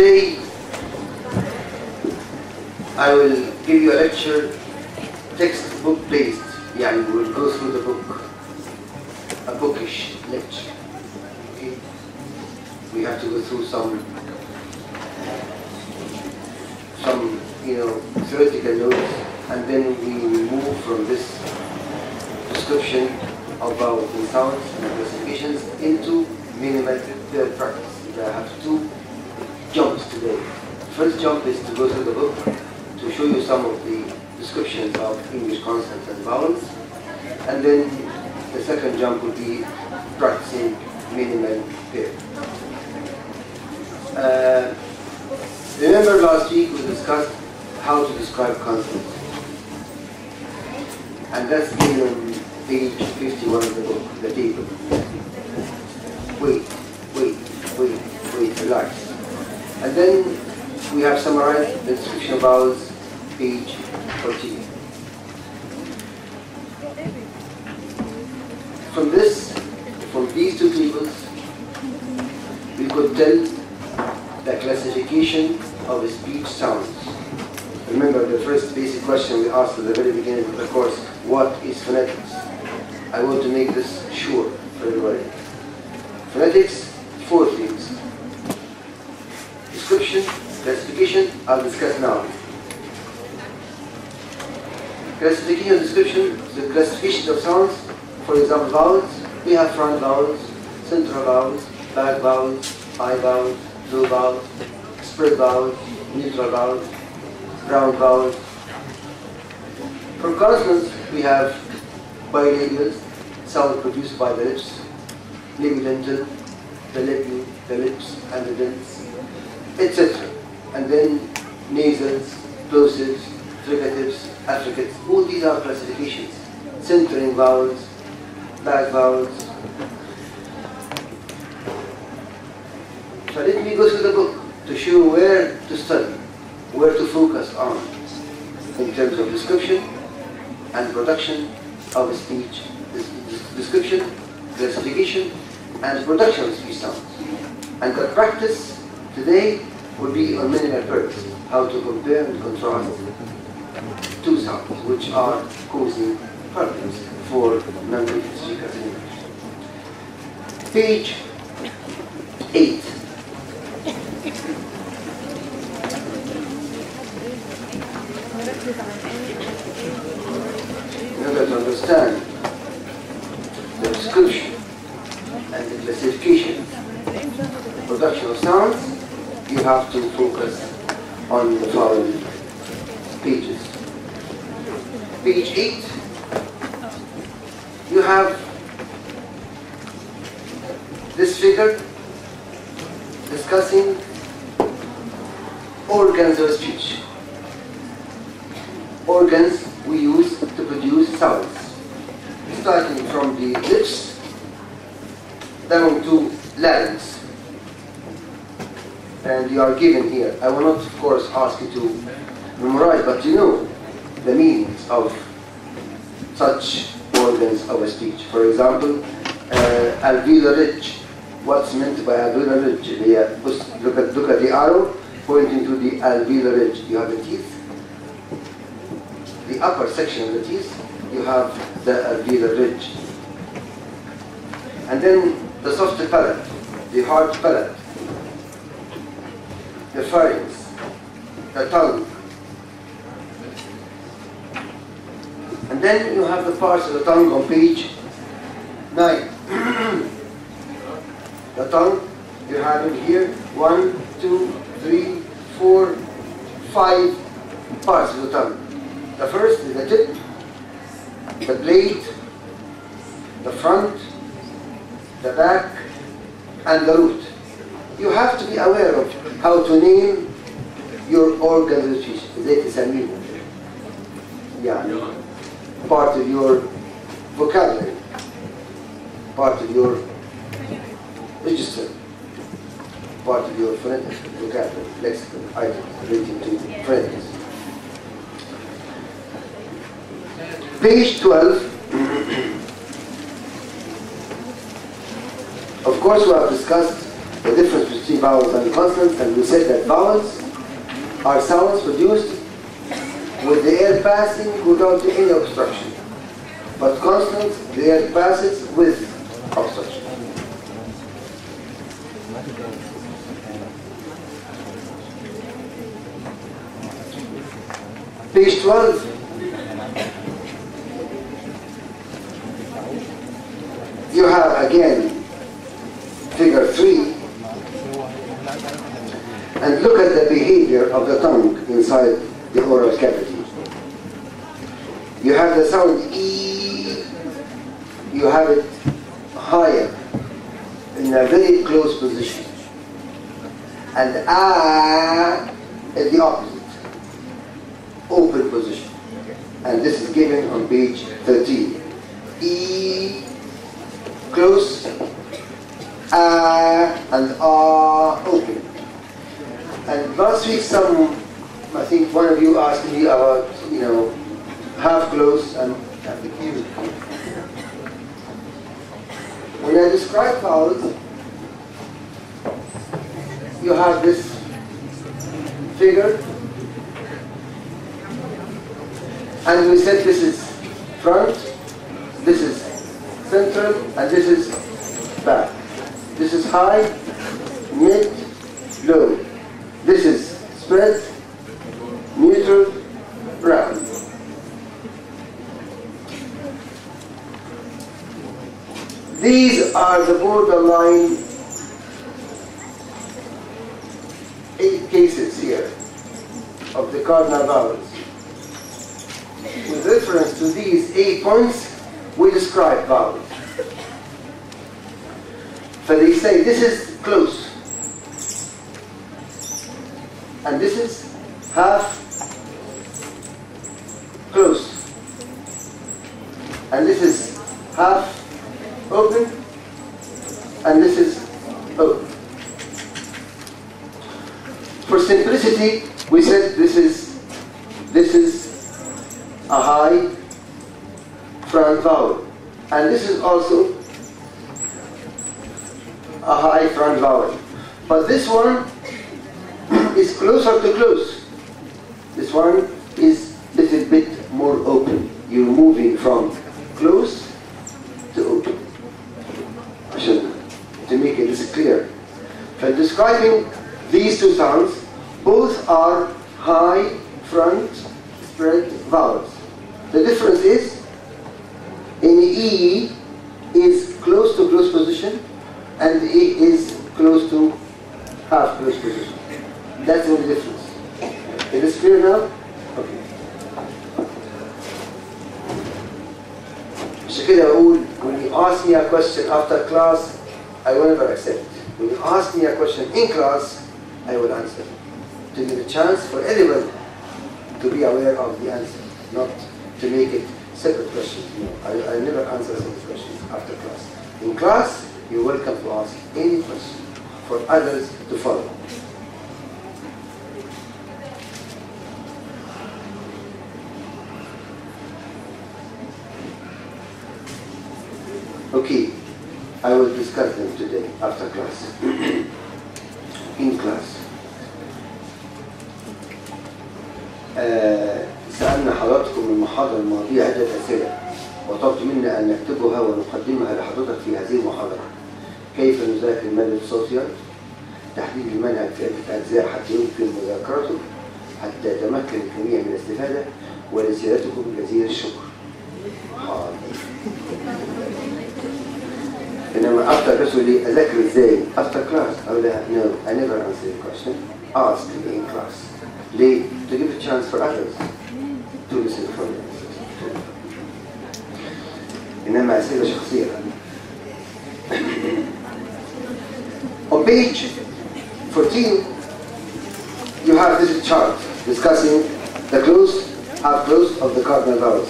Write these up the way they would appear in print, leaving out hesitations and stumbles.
today I will give you a lecture textbook based. Yani we will go through the book, a bookish lecture. Okay? We have to go through some theoretical notes, and then we will move from this description of vowels and sounds and classifications into minimal practice. I have two jumps today. First jump is to go through the book to show you some of the descriptions of English consonants and vowels, and then the second jump will be practicing minimal pair. Remember last week we discussed how to describe consonants, and that's given on page 51 of the book, the table. Wait, relax. And then we have summarized the description of vowels, page 14. From these two tables, we could tell the classification of speech sounds. Remember the first basic question we asked at the very beginning of the course, what is phonetics? I want to make this sure for everybody. Phonetics, four things. Description, classification, I'll discuss now. Classification and description, the classification of sounds. For example, vowels, we have front vowels, central vowels, back vowels, high vowels, low vowels, spread vowels, neutral vowels, round vowels. For consonants, we have bilabials, sound produced by the lips, labidental, the lips and the dents, etc. And then nasals, plosives, fricatives, affricates. All these are classifications. Centering vowels, back vowels. So let me go through the book to show where to study, where to focus on in terms of description and production of speech. Description, classification, and production of speech sounds. And the practice today will be on minimal purpose, how to compare and contrast two sounds which are causing problems for non-native speakers in English. Page 8. In order to understand the description and the classification, the production of sounds, you have to focus on the following pages. Page 8, you have this figure discussing organs of speech. Organs we use to produce sounds, starting from the lips down to larynx. And you are given here. I will not, of course, ask you to memorize, but you know the meanings of such organs of speech. For example, alveolar ridge. What's meant by alveolar ridge? Look at the arrow pointing to the alveolar ridge. You have the teeth. The upper section of the teeth, you have the alveolar ridge. And then the soft palate, the hard palate, the pharynx, the tongue. And then you have the parts of the tongue on page 9. The tongue, you have it here, 1, 2, 3, 4, 5 parts of the tongue. The first is the tip, the blade, the front, the back, and the root. You have to be aware of how to name your organs of speech. ازاي تسميهم. يعني part of your vocabulary, part of your register, part of your phonetic vocabulary, lexicon, items relating to phonetics. Page 12. Of course, we have discussed the difference between vowels and consonants, and we said that vowels are sounds produced with the air passing without any obstruction. But consonants, the air passes with obstruction. Page 12. You have again figure 3. And look at the behavior of the tongue inside the oral cavity. You have the sound E, you have it higher in a very close position. And A is the opposite, open position. And this is given on page 13. E, close, A and A, open. And last week I think one of you asked me about, half close and ambiguity. When I describe vowels, you have this figure, and we said this is front, this is central, and this is back. This is high, mid, low. This is spread, neutral, round. These are the borderline 8 cases here of the cardinal vowels. With reference to these 8 points, we describe vowels. So they say this is close, and this is half close, and this is half open, and this is open. For simplicity, we said this is a high front vowel, and this is also a high front vowel. But this one is closer to close. This one is a little bit more open. You're moving from close to open. To make it this clear. For describing these two sounds, both are high front spread vowels. The difference is, in E is close to close position, and E is close to half close position. That's the only difference. Is this clear now? Okay. عشان كده بقول, when you ask me a question after class, I will never accept. When you ask me a question in class, I will answer. To give a chance for everyone to be aware of the answer, not to make it separate questions. No, I never answer separate questions after class. In class, you're welcome to ask any question for others to follow. Okay, I will discuss them today after class. In class. سألنا حضراتكم المحاضرة الماضية عدة أسئلة، وطلبت منا أن نكتبها ونقدمها لحضرتك في هذه المحاضرة. كيف نذاكر مادة الصوتيات؟ تحديد المنهج في عدة أجزاء حتى يمكن مذاكرته، حتى يتمكن الجميع من الاستفادة، ولسيادتكم جزيل الشكر. إنما after class يقول لي أذاكر إزاي؟ after class. أقول لها no, I never answer the question. Ask me in class. ليه؟ To give a chance for others to listen from you. إنما أسئلة شخصية. On page 14, you have this chart discussing the closed, half closed of the cardinal vowels.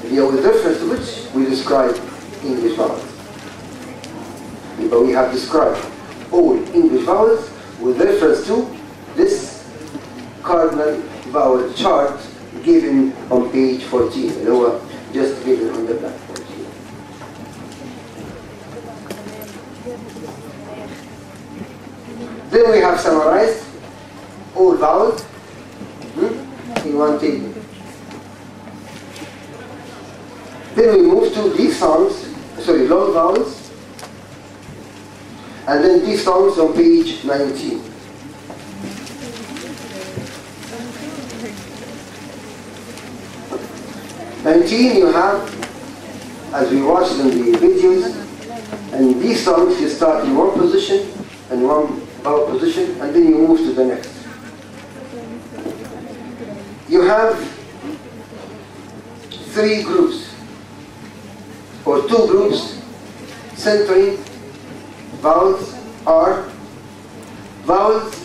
With reference to which we describe English vowels. But we have described all English vowels with reference to this cardinal vowel chart given on page 14, اللي هو just given on the blackboard here. Then we have summarized all vowels in one table. Then we move to long vowels, and then diphthongs on page 19. You have, as we watched in the videos, and these songs you start in one position and one vowel position, and then you move to the next. You have 3 groups or 2 groups. Centering vowels are vowels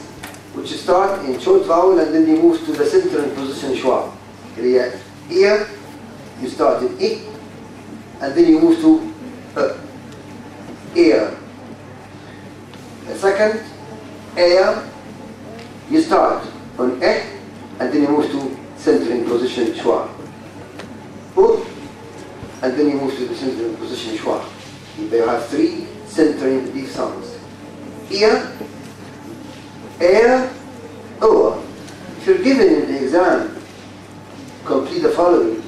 which start in short vowel and then you move to the centering position schwa. Here you start in I and then you move to ear. The second air, you start on and then you move to centering position schwa. And then you move to the centering position schwa. You have 3 centering deep sounds. Ear, air, o. If you're given in the exam, complete the following.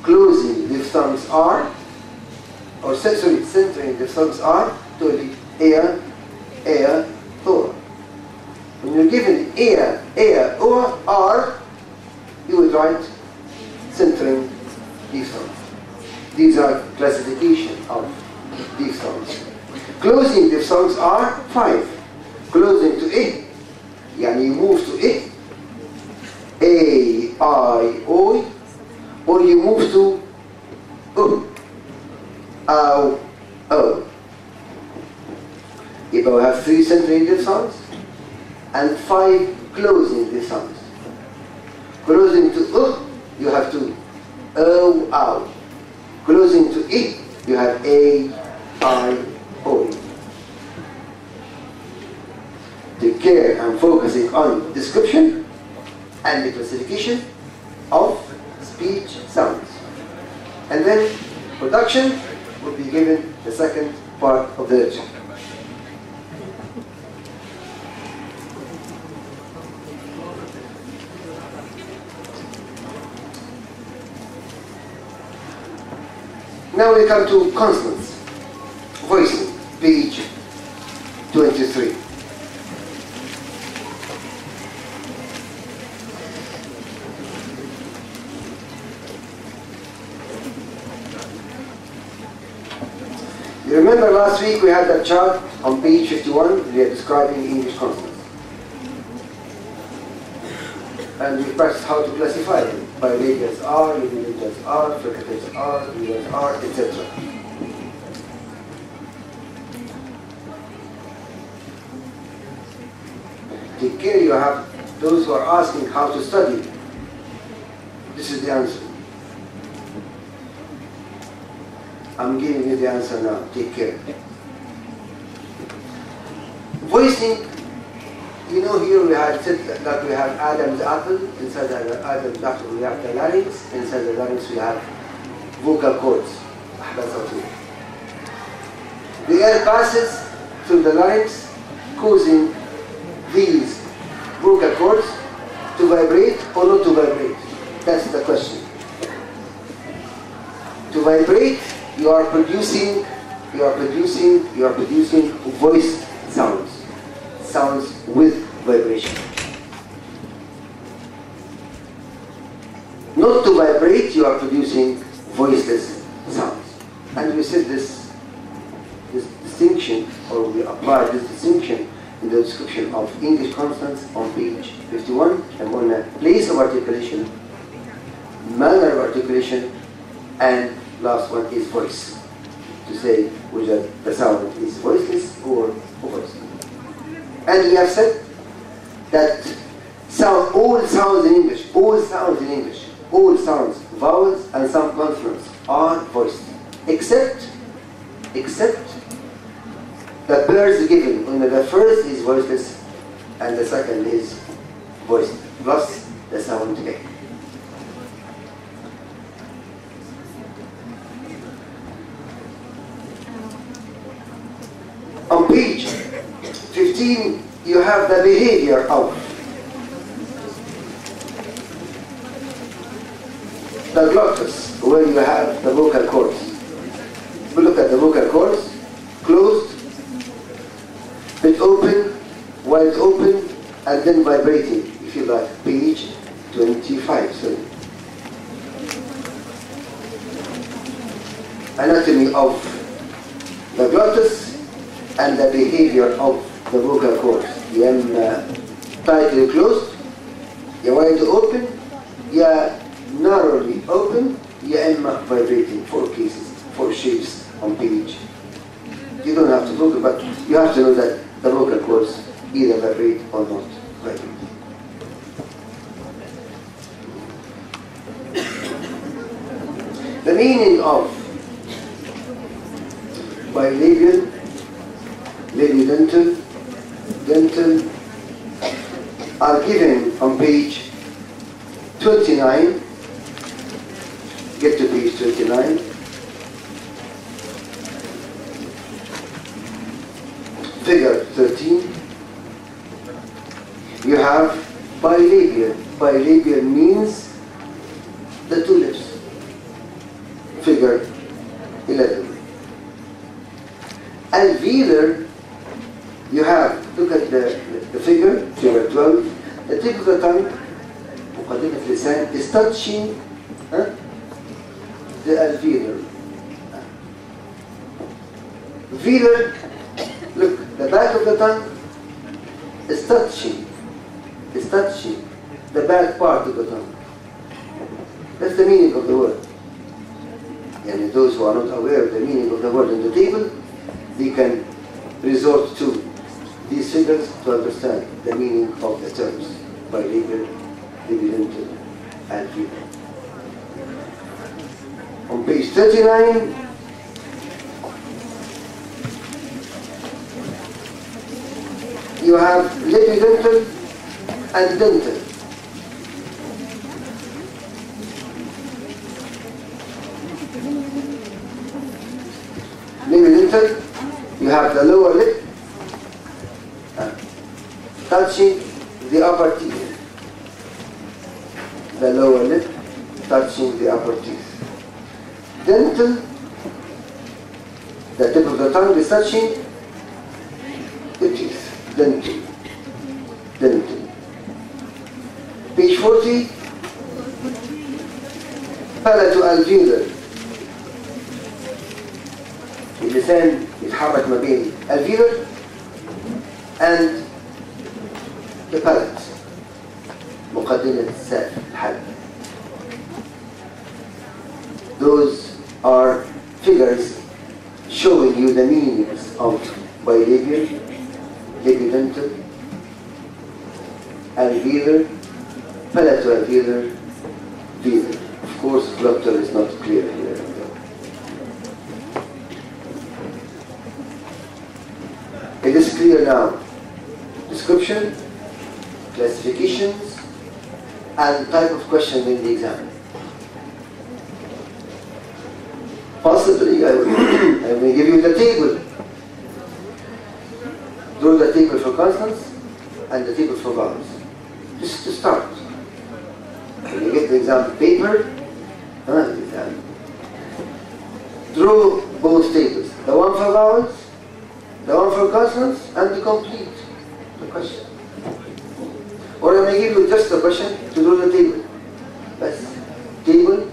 Closing diphthongs are, or centering diphthongs are, totally air, o. When you're given air, o, r, you would write centering diphthongs. These are classification of diphthongs. Closing diphthongs are 5. Closing to I, yani you move to I, a, I, o, or you move to u, ow, o. If I have 3 centering diphthongs and 5 closing diphthongs. Closing to u, you have to o, ow. Closing to I, you have a, I, o. Take care and focusing on description and the classification of speech sounds. And then production will be given the second part of the lecture. Now we come to consonants, voicing, page 23. You remember last week we had that chart on page 51, we are describing English consonants. And we practiced how to classify them. Bilabials are, unilabials are, fricatives are, unals are, etc. Take care, you have those who are asking how to study. This is the answer. I'm giving you the answer now. Take care. Voicing, you know, here we had said that we have Adam's apple. Inside Adam's apple we have the larynx. Inside the larynx we have vocal cords. The air passes through the larynx, causing these vocal cords to vibrate or not to vibrate. That's the question. To vibrate, you are producing voice sounds with vibration. Not to vibrate, you are producing voiceless sounds. And we said this distinction, or we applied this distinction in the description of English consonants on page 51, and on a place of articulation, manner of articulation, and last one is voice, to say whether the sound is voiceless or voiceless. And we have said that all sounds in English, all sounds, vowels and some consonants are voiced, except the pairs given, when the first is voiceless and the second is voiced, plus the sound A. On page 15, you have the behavior of. The glottis, where you have the vocal cords. We look at the vocal cords, closed, bit open, wide open, and then vibrating, if you like. Page 25, sorry. Anatomy of the glottis and the behavior of the vocal cords. يا إما tightly closed, يا wide open, يا narrowly open, يا إما vibrating. 4 cases, 4 shapes on page. You don't have to look, but you have to know that the vocal cords either vibrate or not vibrate. The meaning of bilabial, labidental, dental are given on page 29. Get to page 29. Figure 13. You have bilabial. Bilabial means the 2 lips. Figure 11. Alveolar, you have, look at the figure, figure 12. The tip of the tongue, مقدمة اللسان, is touching the alveolar. Velar, look, the back of the tongue is touching the back part of the tongue. That's the meaning of the word. And those who are not aware of the meaning of the word in the table, they can resort to these figures to understand the meaning of the terms bilabial, labidental, and alveolar. On page 39, you have labidental and dental. Labidental, you have the lower lip touching the upper teeth. The lower lip touching the upper teeth. Dental, the tip of the tongue is touching the teeth. Dental. Page 40, palato-alveolar. اللسان يتحرك ما بين alveolar and the palate. مقدمة الحلق. Those are figures showing you the meanings of bilabial, labidental, alveolar, palato-alveolar, velar. Of course, glottal is not clear here. It is clear now. Description, classifications, and type of question in the exam. Possibly, I will give you the table. Draw the table for consonants and the table for vowels. Just to start. When you get the exam paper, draw both tables. The one for vowels, the one for consonants, and to complete the question. Or I may give you just the question to draw the table. That's table,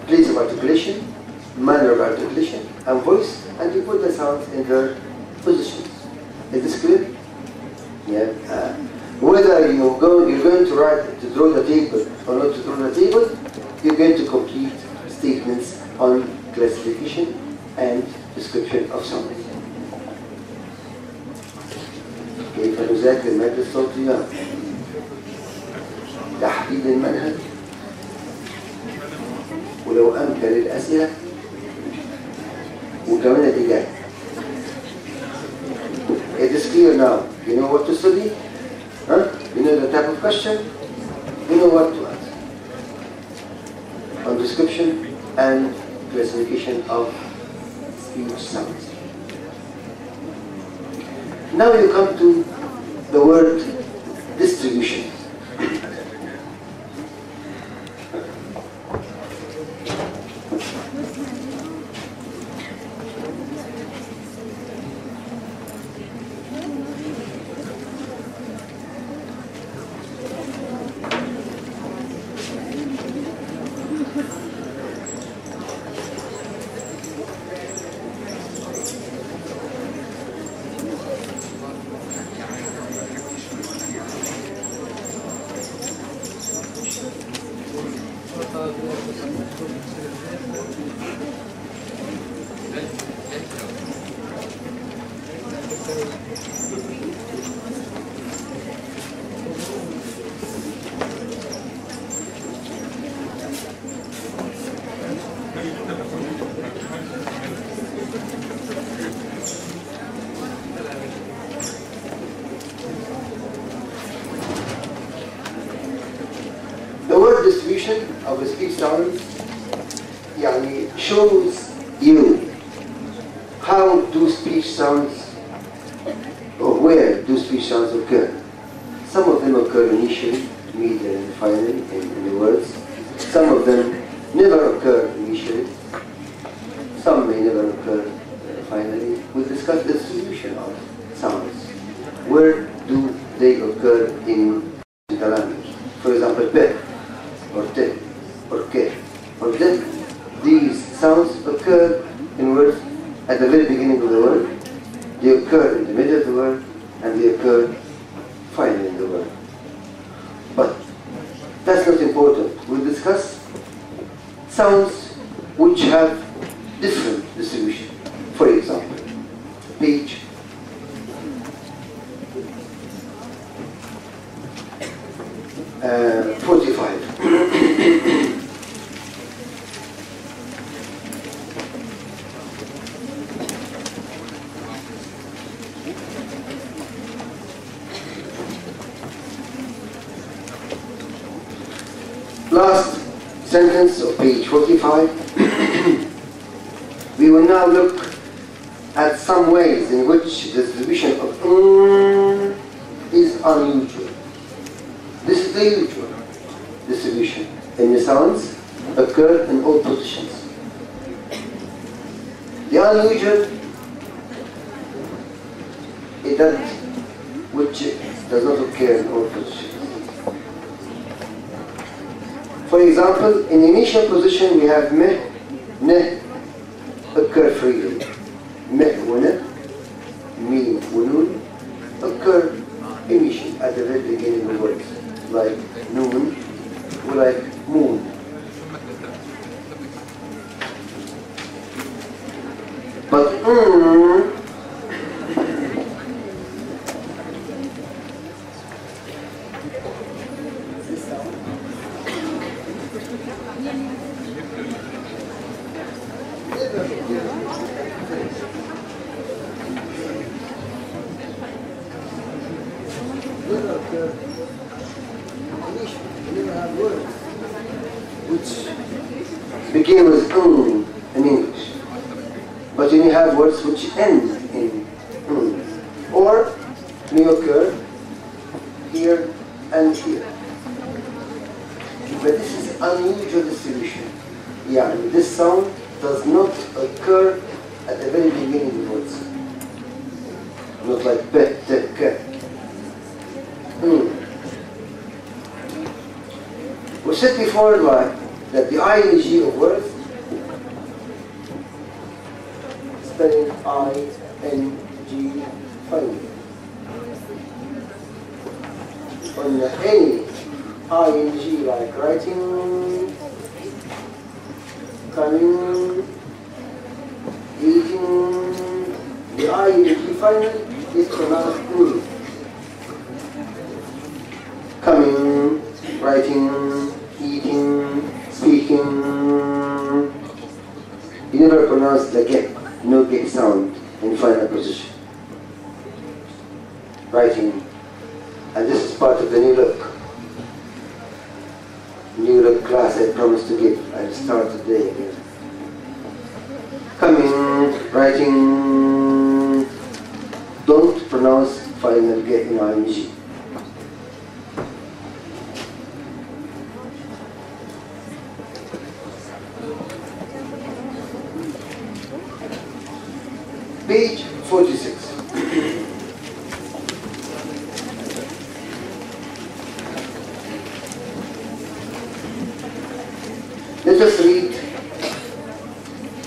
place of articulation, manner of articulation, and voice, and you put the sounds in their positions. Is this clear? Yeah. Whether you're going to draw the table or not to draw the table, you're going to complete statements on classification and description of sounds. كيف نذاكر مادة الصوتيات؟ تحديد المنهج، ولو أمكن الأسئلة، وكمان الإجابة. It is clear now. You know what to study? You know the type of question? You know what to ask. On description and classification of speech sounds. Now you come to the word distribution. Distribution of the speech sounds shows you how do speech sounds, or where do speech sounds occur. Some of them occur initially, medially, and finally in the words. Some of them never occur initially. Some may never occur finally. We'll discuss the distribution of sounds. Where do they occur in the language? For example, pe, or te, or ke, or de. These sounds occur in words at the very beginning of the word. They occur in the middle of the word, and they occur finally in the word. But that's not important. We'll discuss sounds which have different distribution. For example, page 45. Last sentence of page 45. We will now look at some ways in which the distribution of is unusual. This is the usual distribution. And the sounds occur in all positions. The unusual is that which does not occur in all positions. For example, in the initial position we have meh, ne occur freely. Meh wa ne, mim wa nun occur initially at the very beginning of the words, like noon or like moon. But begin with in English, but you have words which end in or may occur here and here. But this is unusual distribution. Yeah, this sound does not occur at the very beginning of the words. Not like pe, te, ke. We said before that the ing of words, spelling I-N-G finally. On any ing like writing, coming, eating, the ing final is pronounced coming, writing, eating, speaking. You never pronounce the get, no get sound in final position. Writing, and this is part of the new look. New look class I promised to give. I'll start today again. Coming, writing, don't pronounce final G in ing. Page 46. Let us read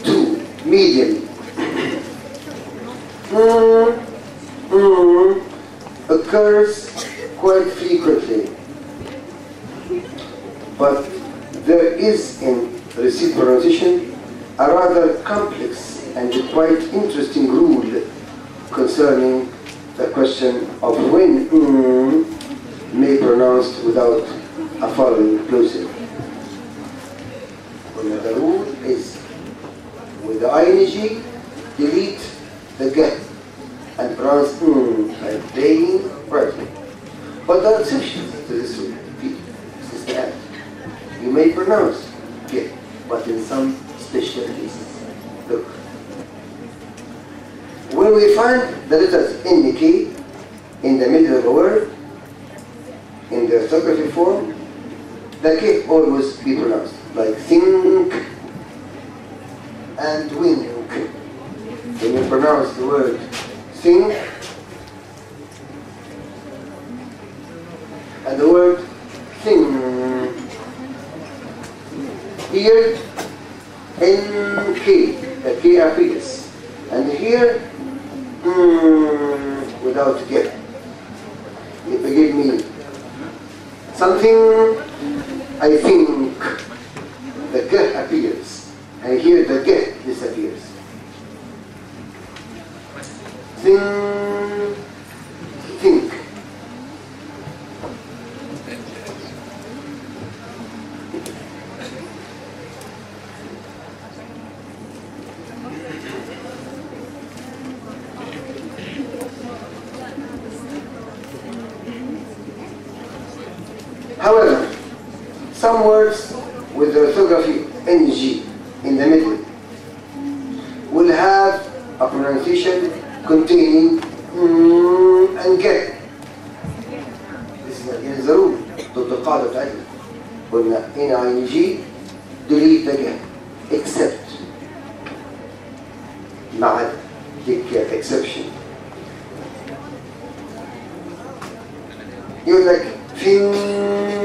two medium. Occurs quite frequently, but there is in received pronunciation a rather complex and quite interesting rule concerning the question of when may be pronounced without a following plosive. The rule is with the ing, delete the g and pronounce like plain correctly. But there are exceptions to this rule. This is the end. You may pronounce g, but in some special cases. Look. When we find the letters NK in the middle of a word, in the orthography form, the K always be pronounced, like think and wink. When you pronounce the word think and the word thing, here NK, the K appears, and here without K. If you give me something, I think the G appears, and here the G disappears. Think. However, some words with the orthography ng in the middle will have a pronunciation containing and get. This is again the rule. تطبيقاتها. قلنا ing delete the get except مع the exception. You're like finger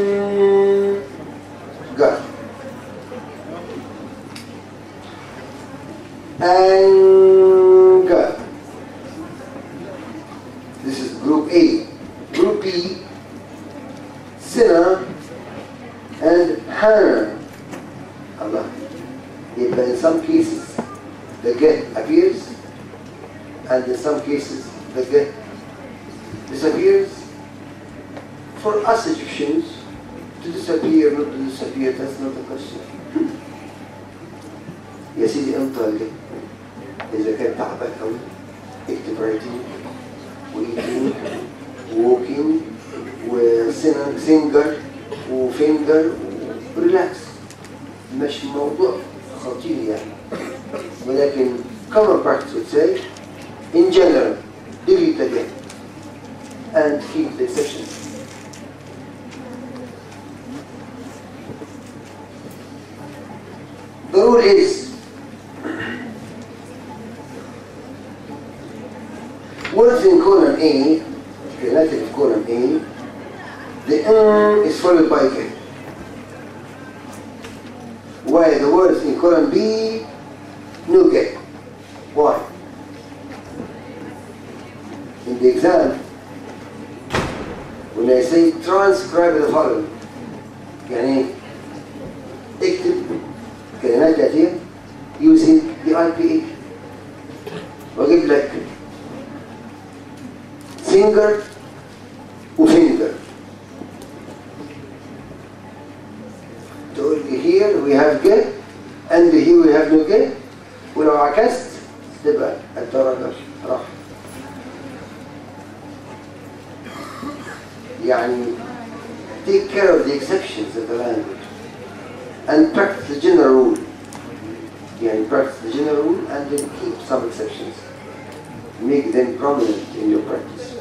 anger. This is group A. Group B, sinner and hana. Allah. But in some cases the get appears, and in some cases the get disappears. For us Egyptians, to disappear, not to disappear, that's not the question. يا سيدي انت إذا كان تعبان قوي اكتب writing وeating walking وسينجر وفينجر وريلاكس. مش موضوع خطير يعني، ولكن common practice would say in general delete again and keep the exceptions. The rule is words in column A, relative column A, the is followed by K. While the words in column B, no K. Why? In the exam, when I say transcribe the following, يعني اكتب كلمات آتية using the IPA واجيب لك singer وfinger. تقول لي here we have get and here we have no get، ولو عكست تبقى الدرجة راح. يعني take care of the exceptions of the language and practice the general rule. يعني practice the general rule and then keep some exceptions. Make them prominent in your practice.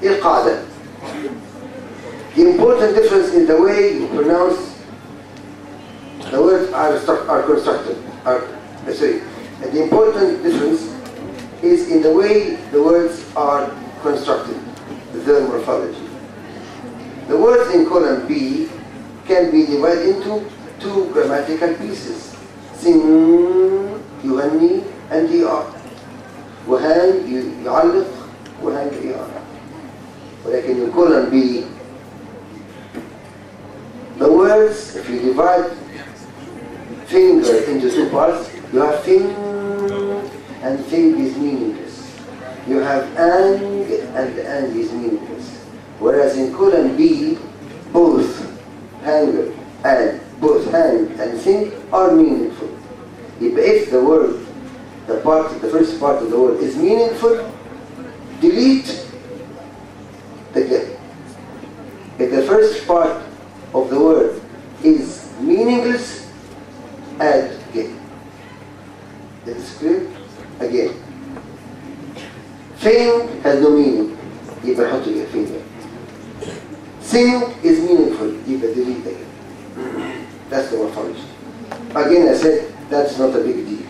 إيه القاعدة؟ The important difference in the way you pronounce the words are constructed. The important difference is in the way the words are constructed, their morphology. The words in column B can be divided into two grammatical pieces. Sing, يغني, and er. وهان يعلق, وهان er. ولكن in column B, the words, if you divide finger into two parts, you have thing, and thing is meaningless. You have ang, and ang is meaningless. Whereas in column B, both hanger and both hang and thing are meaningful. If the word, the first part of the word is meaningful, delete the get. If the first part of the word is meaningless, add get. Is it clear? Again. Thing has no meaning. يبقى حط finger. Sing is meaningful. يبقى delete again. That's the morphology. Again, I said that's not a big deal.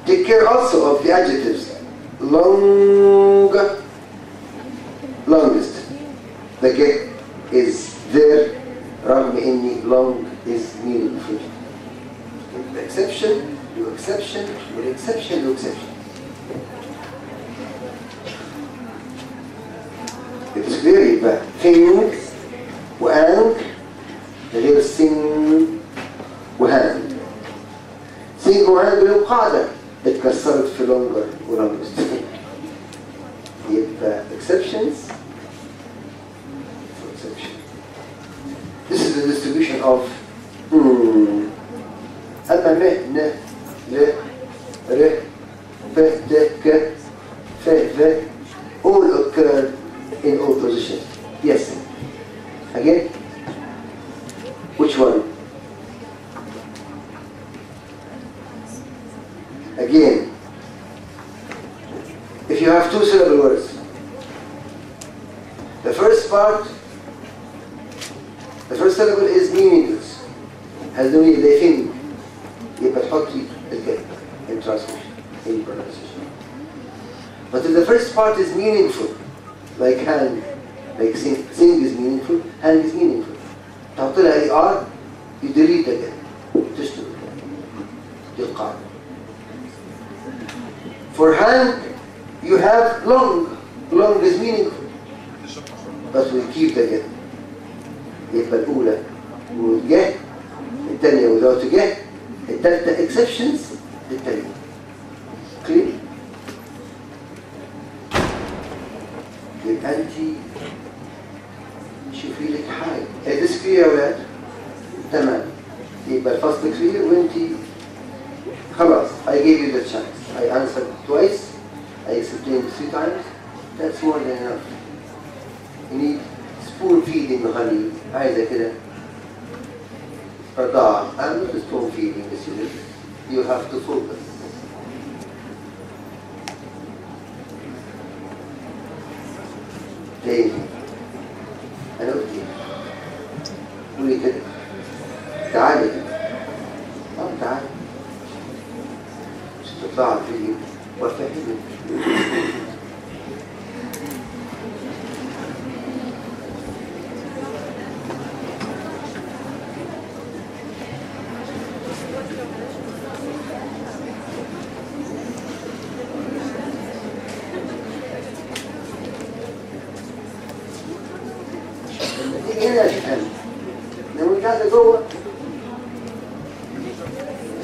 Take care also of the adjectives. Long, longest. The get is there. رغم إني long is meaningful. The exception, do exception, with exception, do exception. It's clear يبقى thing وأنك غير sing وهان. sing وهان بلهم قاعدة اتكسرت في longer ولongest. يبقى exceptions for exception. This is the distribution of أما م ن ل ر ف د ك ف ذ all occur in all positions. Yes. Again. Which one? Again. If you have two syllable words, the first part, the first syllable is meaningless. Has no meaning. They think. يبقى تحطي الكلمة in translation, in pronunciation. But if the first part is meaningful, like hand, like sing is meaningful, hand is meaningful. تحط لها ER, you delete again. تشتغل. دي القاعدة. For hand, you have long. Long is meaningful. But we keep the get. يبقى الأولى والجه، الثانية without جه، الثالثة exceptions للتانية. Clear؟ يبقى أنت شوفي لك حاجة. Is this clear يا ولاد؟ تمام. يبقى الفصل clear وأنت خلاص. I gave you the chance. I answered twice. I explained 3 times. That's more than enough. You need spoon feeding honey. عايزة كده. رضاعة. I'm not spoon feeding the student. You have to focus. تاني. أنا قلت إيه؟ قولي كده. تعالي كده. تعالي. مش تطلع الفيديو وأفهمك. هنا الآن لو قاعدة جوه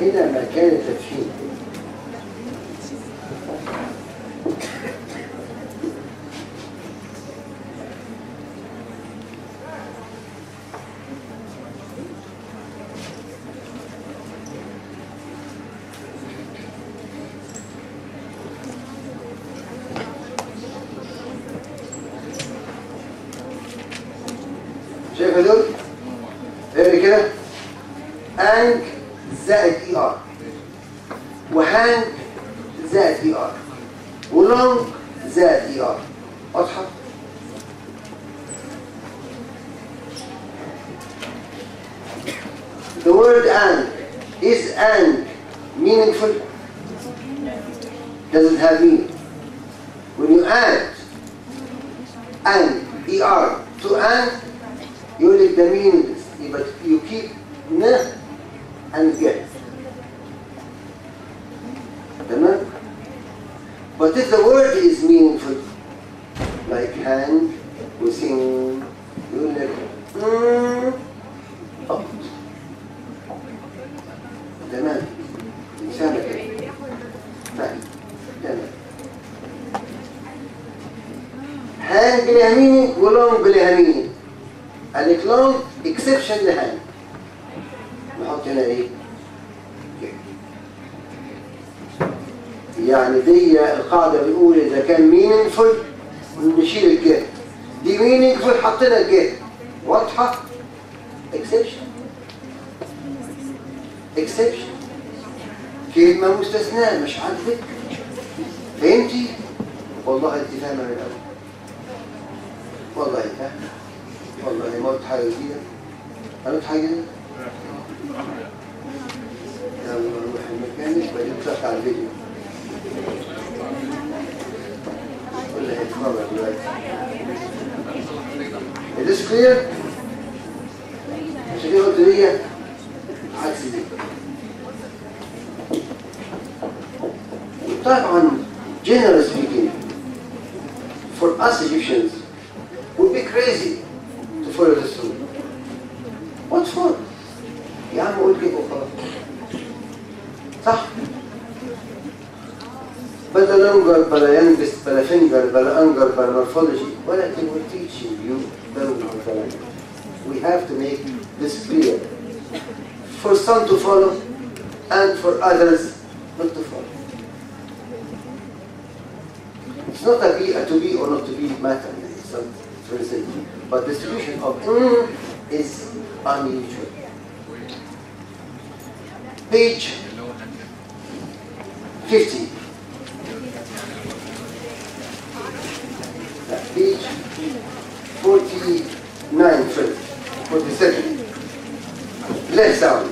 هنا مكان التدخين. شايف هدول؟ غير كده انج زائد اي ار وهانج زائد اي ار ولونج زائد ER. واضحة؟ The word and. Is and meaningful? Doesn't have meaning. When you add and ER to and, you let the meaningless, but you keep n and get. تمام؟ But if the word is meaningful, like hang, we sing, you let up. تمام؟ إنسانة كده. فاهم؟ تمام. hang لها meaning ولونج لها meaning. عليك long exception لهang. نحط هنا ايه؟ يعني دي القاعدة بنقول إذا كان meaningful نشيل الجهة. دي meaningful حطينا الجهة. واضحة؟ exception. exception. كلمة مستثناة مش عاجبك. فهمتي؟ والله أنت فاهمة من الأول. والله فاهمة. والله ما قلت حاجة جديدة. أنا قلت حاجة جديدة؟ يلا نروح المكان بعدين نفتح على الفيديو. ولا هيتفرج دلوقتي. Is this clear؟ عشان كده قلت ليا عكس دي. طبعا generally speaking for us Egyptians would be crazy to follow this rule. What for؟ يا عم قول كده وخلاص. صح؟ بلا لونجر بلا ينبس بلا فينجر بلا انجر بلا مورفولوجي ولا we're teaching you the we have to make this clear for some to follow and for others not to follow. It's not a to be or not to be matter, it's not translation, but the distribution of is unusual. Page 50. Page 49 first, 47. Left sound.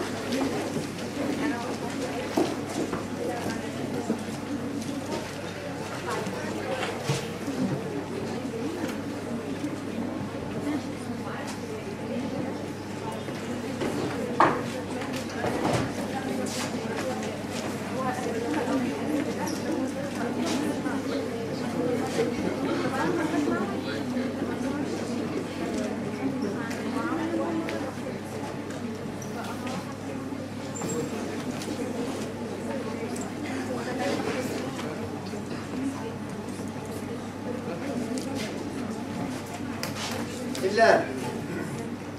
اللام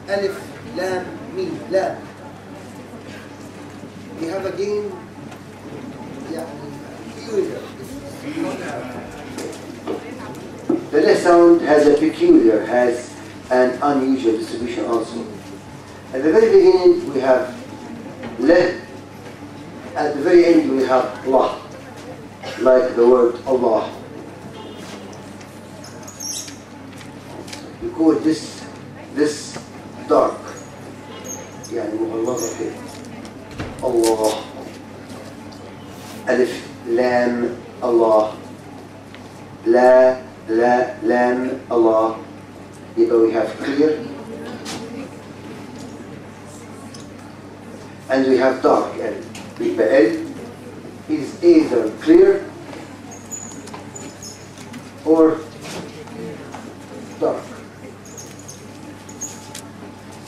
ألف لام ميم لام. We have again the left sound has a peculiar, has an unusual distribution also. At the very beginning we have le. At the very end we have la, like the word Allah. We call this dark, يعني مغلظة كده. الله. ألف لام الله. لا لا لام الله. يبقى we have clear and we have dark. L. يبقى L is either clear or dark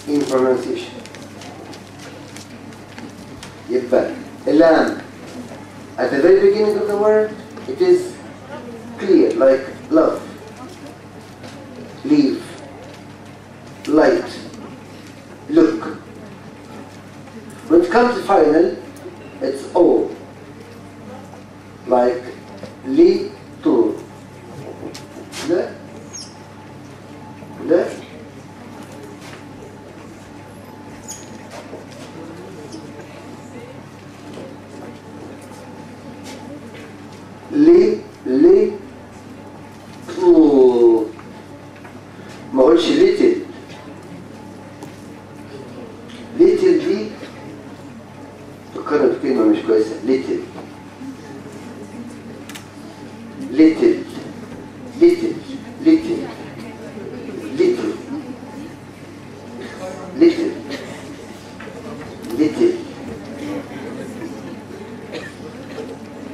in pronunciation. يبقى اللام at the very beginning of the word it is clear, like love, leave, light, look. When it comes to final, it's all, like li, to, la, la, li, li, little little little little little little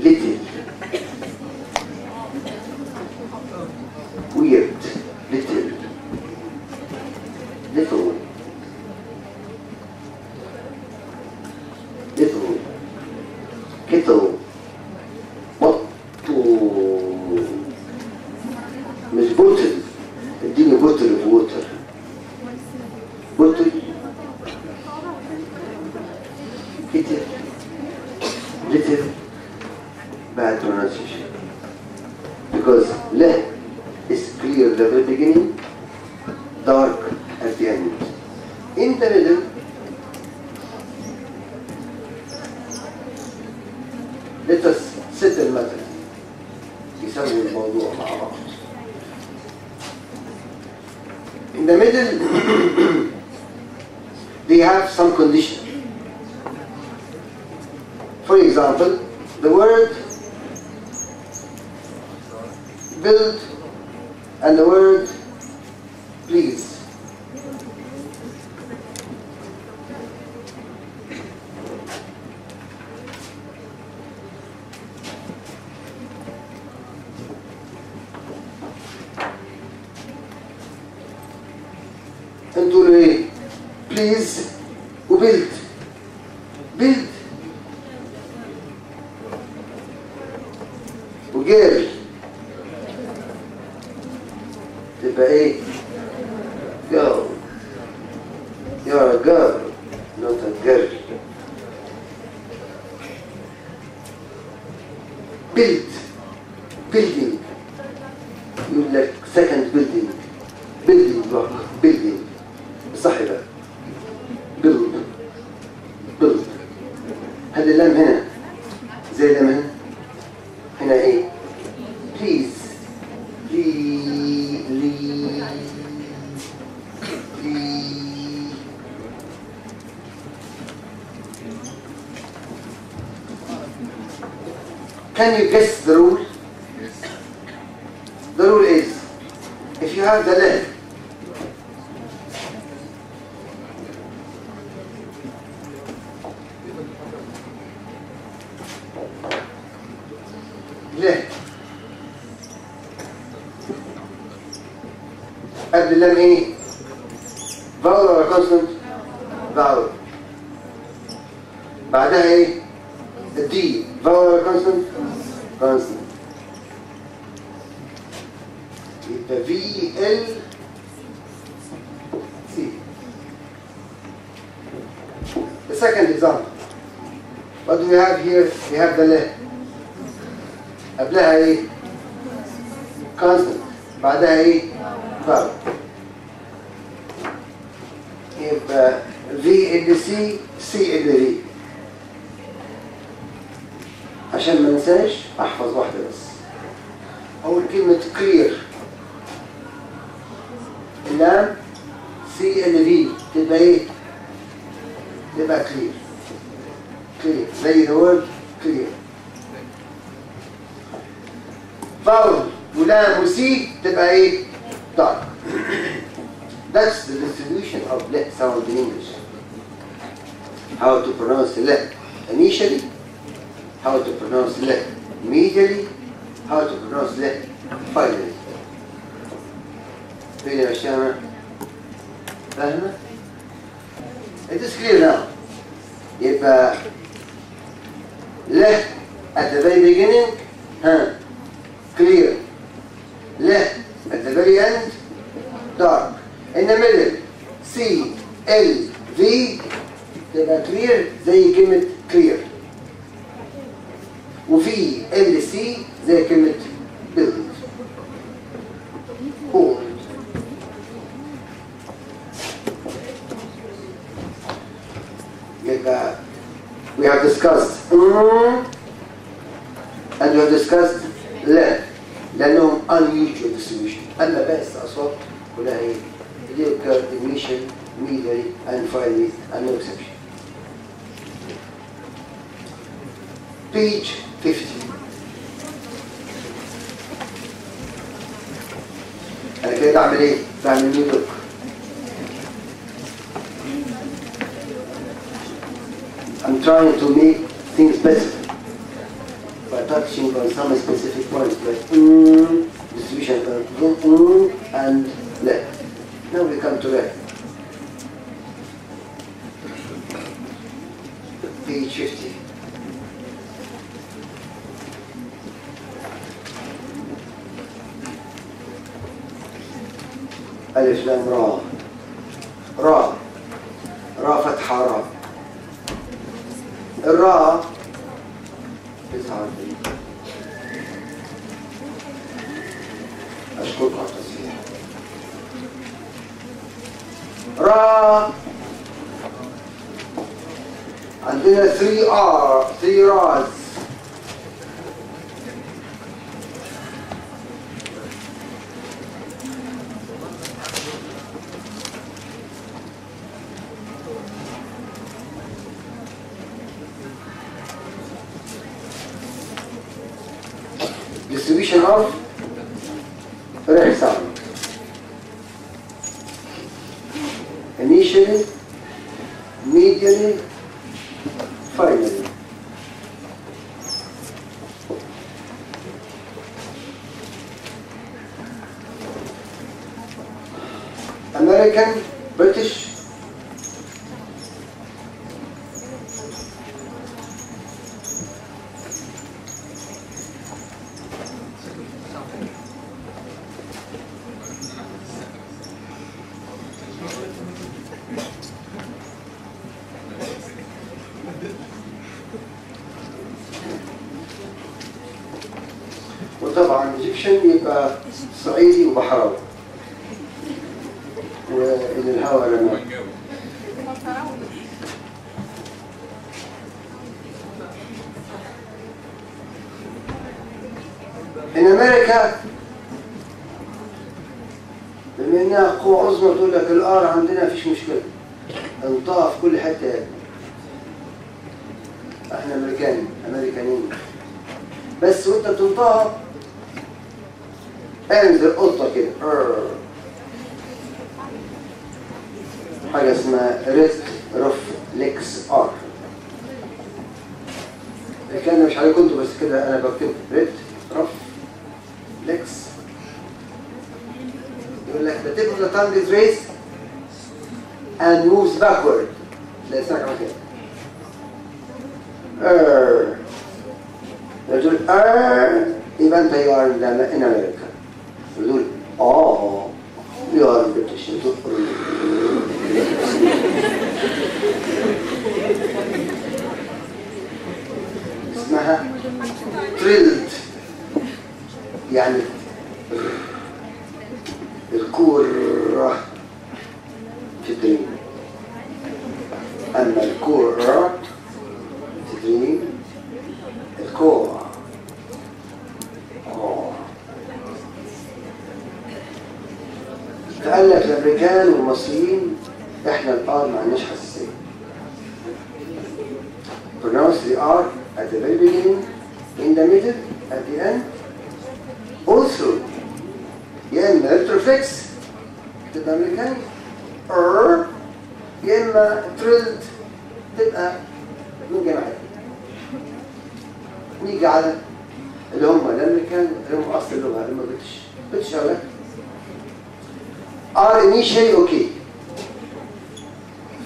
little weird little little little kettle bottle مش بوتل اديني بوتل اوف ووتر بوتل little little bad pronunciation because le is clear at the very beginning, dark at the end. In the middle, let us settle matter. يسوي الموضوع مع بعض. In the middle, they have some condition. For example, the word build and the word please. انتوا ايه؟ please وبيلد build وجيرل تبقى ايه؟ girl. You're a girl, not a girl. Build, building. You like second building, building block, building. صح بقى. build, build. هذا اللام هنا زي اللام هنا. هنا ايه؟ please. Can you guess the rule? Yes. The rule is, if you have the leg, قبل اللام ايه؟ vowel ولا consonant؟ vowel. بعدها ايه؟ الدي vowel ولا consonant؟ consonant. يبقى VLC. The second example. What do we have here? We have the le. قبلها ايه؟ consonant. بعدها ايه؟ vowel. يبقى VLC CLV. عشان ما ننساش احفظ واحدة بس. أول كلمة clear. اللام CLV تبقى ايه؟ تبقى clear. clear زي the word clear. vowel ولام وسي تبقى ايه؟ dark. That's the distribution of le sound in English. How to pronounce le initially, how to pronounce le immediately, how to pronounce le finally. فين يا شامة؟ فاهمة؟ It is clear now. يبقى le at the very beginning, clear. Le at the very end, dark. In the middle, C, L, V تبقى clear زي كلمة clear. وفي L, C زي كلمة build. hold. يبقى we have discussed and we have discussed لا لأنهم unusual distribution. أما باقي الأصوات كلها إيه؟ they occur initially, immediately, and finally, and no exception. Page 50. أنا كده بعمل إيه؟ بعمل ميدوك. I'm trying to make things better by touching on some specific points like distribution and let. Now we come to let. Page 50. ألف لام را. را. را فتحة را. الراء تسعة. أشكركم على التصحيح. را عندنا 3 راز. Distribution of rare sound. Initially, medially, finally. American, British, وطبعا ايجيبشن يبقى صعيدي وبحراوي والى الهواء رمى. In America بما انها قوة عظمى تقول لك الار عندنا فيش مشكلة انطقها في كل حتة. احنا امريكانيين بس وانت بتنطقها انزل قطة كده حاجة اسمها ريفلكس ار. الكلام مش عليكم انتوا بس كده انا بكتب ريفلكس. يقول لك the tip of the tongue is raised and moves backward. لا اسمعك عمل كده يقول يبقى انت you are in America. يقول you are British. اسمها thrilled يعني الكورة في الدريم. أما الكورة في الدريم الكورة. فقال لك الأمريكان والمصريين إحنا الآر ما عندناش حساسية. pronounce the R at the very beginning, in the middle, at the end, also. يا إما ريفلكس تبقى أمريكاني يا إما تريلد تبقى من جماعات. نيجي على اللي هم الأمريكان اللي هم أصل اللغة اللي هم بتش أولاد are initially okay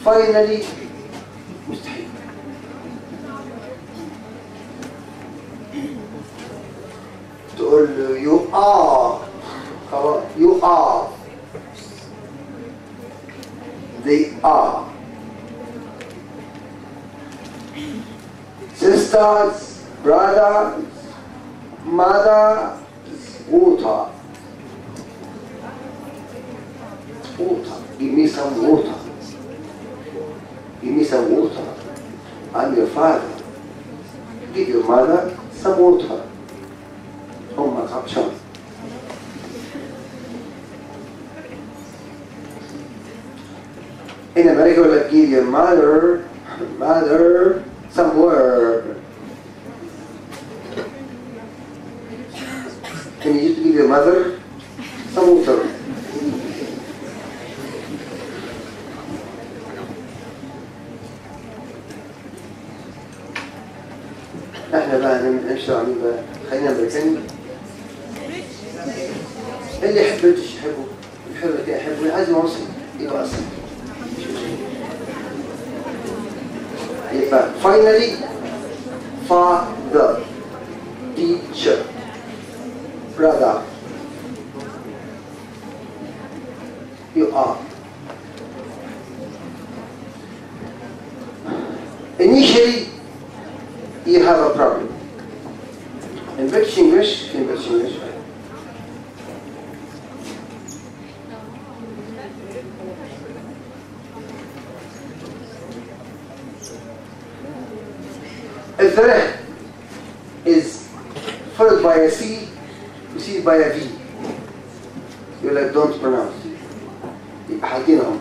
finally مستحيل. تقول له you are you are they are sisters, brothers, mothers, water. Water. Give me some water. Give me some water. I'm your father. Give your mother some water. أمك عطشان. In America, like give your mother some water. Can you just give your mother some water? مين بقى؟ خلينا امريكاني. اللي يحب بريتش يحبه، يحب كده يحبه، اللي عايز مصري يبقى اصلا. يبقى finally father, teacher, brother. You are. Initially, you have a problem. In British English, if the reh is followed by a C, preceded by a V, you're like, don't pronounce. يبقى حاطينهم.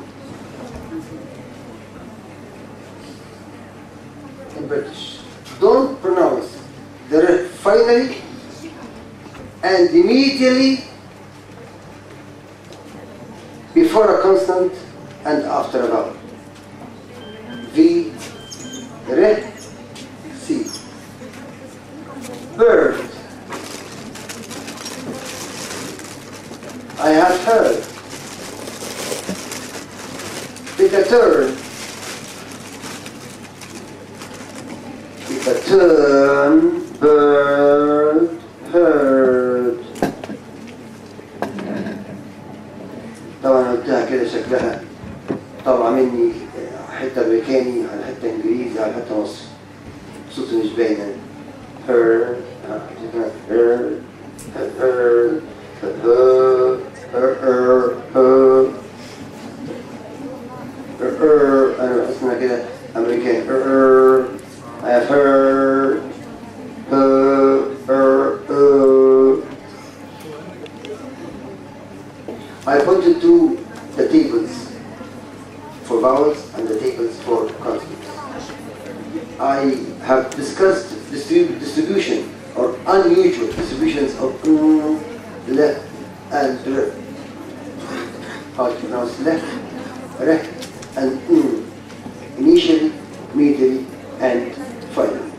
In British, don't pronounce the reh finally and immediately before a consonant and after a vowel. V, reh, C. Bird. I have heard. Take a turn. Take a turn. Bird. Heard. طبعا قلتها كده شكلها طبعا مني حتة أمريكاني على حتة إنجليزي على حتة مصري. صوت مش باينة. Heard. Heard. Heard. أنا بحس إنها كده أمريكاني. I have heard. I pointed to the tables for vowels and the tables for consonants. I have discussed distribution or unusual distributions of le and re. How to pronounce le, re, and initially, medially, and finally.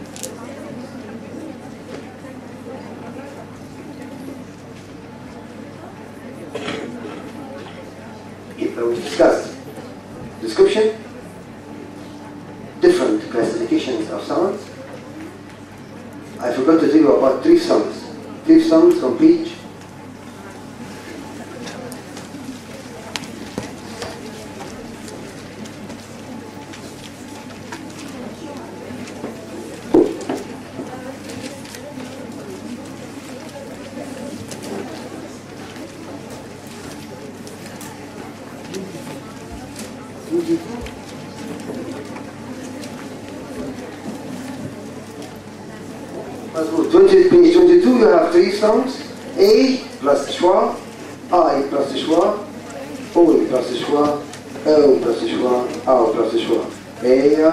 We discussed description, different classifications of sounds. I forgot to tell you about three sounds. Three sounds on page. Page 22, you have three sounds. A plus schwa, I plus schwa, O plus schwa, O plus schwa, A plus schwa. Eya,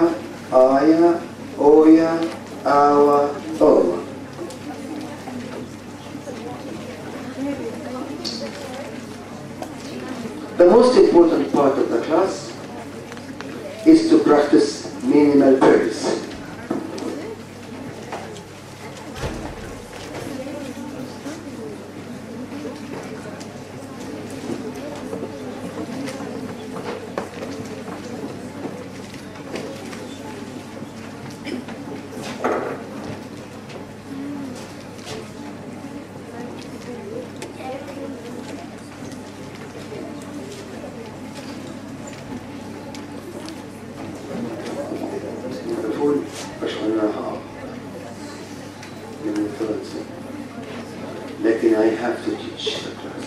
Aya, Oya, Awa, Owa. The most important part of the class is to practice minimal pairs. لكن I have to teach the class.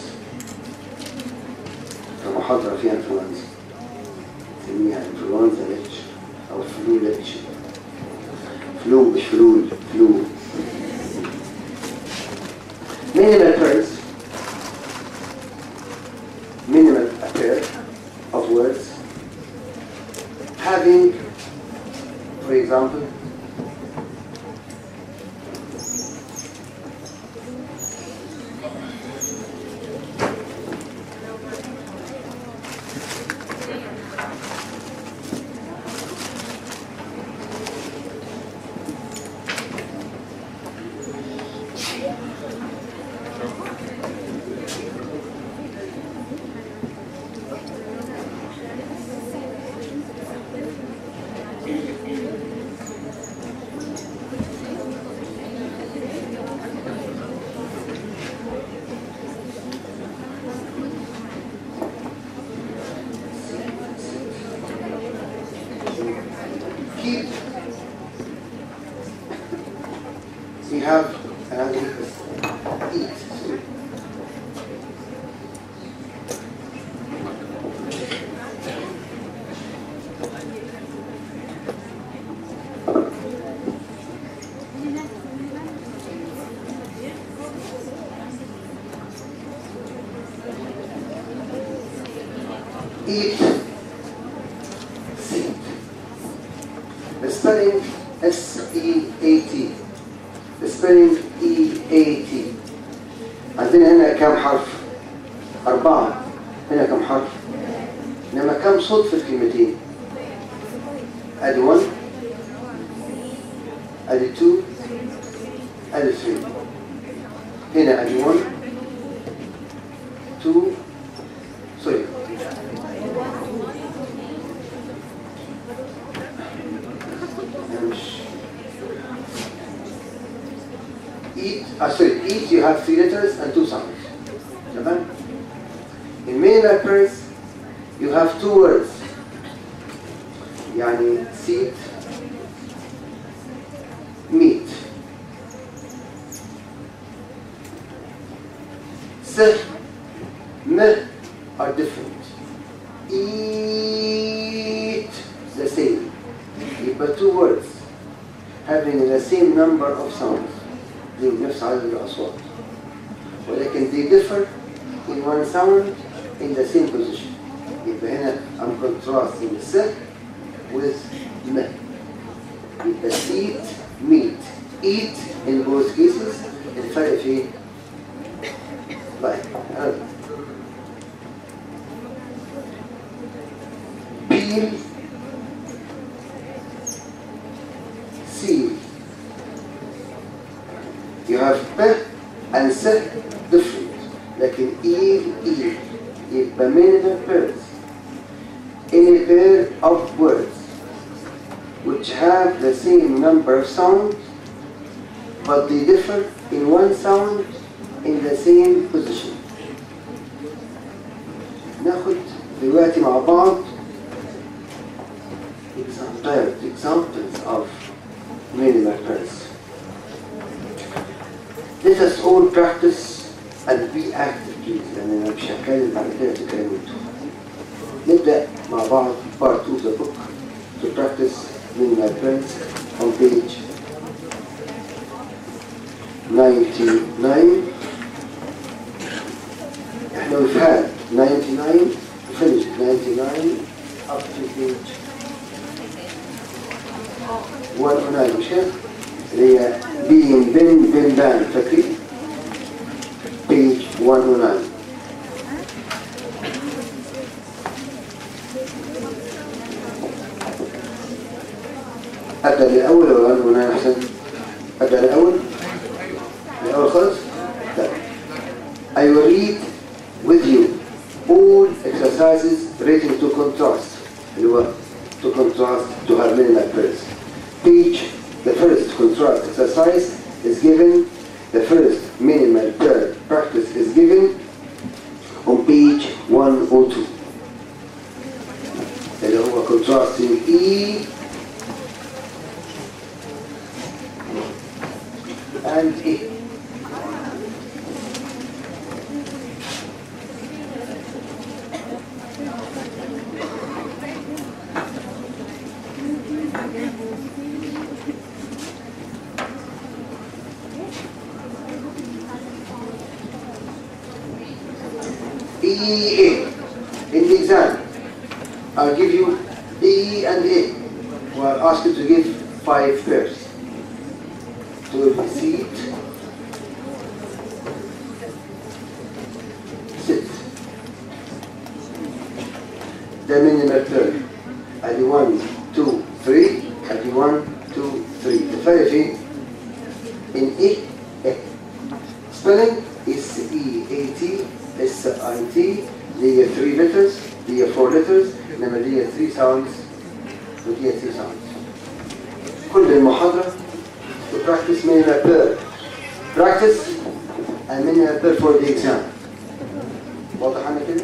المحاضرة فيها انفلونزا، نسميها انفلونزا ليتش أو فلو ليتش. فلو مش فلول، فلو. Minimal pairs, minimal pair of words having, for example, have another eat. Eat, seat. The spelling S-E-A-T. The spelling E-A-T. عندنا هنا كم حرف؟ 4. هنا كم حرف؟ إنما كم صوت في الكلمتين؟ أدي 1 أدي 2 أدي 3. هنا أدي 1 2 سوري eat you have 3 letters and 2 sounds. تمام؟ In many letters you have 2 words. يعني seat meat. S, M are different. Eat the same. But 2 words having the same number of sounds. دي نفس عدد الأصوات. ولكن they differ in one sound in the same position. يبقى هنا I'm contrasting S with M. يبقى seat, meat, eat in both cases. الفرق فين؟ طيب peel, seal. You have P and S different. لكن E يبقى many pairs. Any pair of words which have the same number of sounds but they differ in one sound in the same position. ناخد دلوقتي مع بعض examples of many pairs. Let us all practice and be active please. لأن أنا مش هتكلم بعد كده تتكلموا انتوا. نبدأ مع بعض part 2 of the book to practice many pairs on page 99. احنا we've had 99, finished 99 up to page 109 مش كده؟ اللي هي being been banned فاكرين؟ page 109. أبدأ بالأول ولا 109 أحسن؟ أبدأ بالأول؟ الأول خالص؟ لا. I will read with you all exercises relating to contrast. اللي هو to contrast to have many pairs. Page, the first contrast exercise is given. The first minimal pair practice is given on page 102. اللي هو contrasting E and A. E, A. In the exam, I'll give you E and A. Or I'll ask you to give 5 pairs. To seat, sit. The minimal pair. Adi 1, 2, 3. Adi 1, 2, 3. The first thing in E, A. Spelling is E-A-T, S-I-T. There are 3 letters. There are 4 letters. Number there are 3 sounds. There are 3 sounds. كل المحاضرة to practice minimal pair. Practice and minimal pair for the exam. واضح عنا كده؟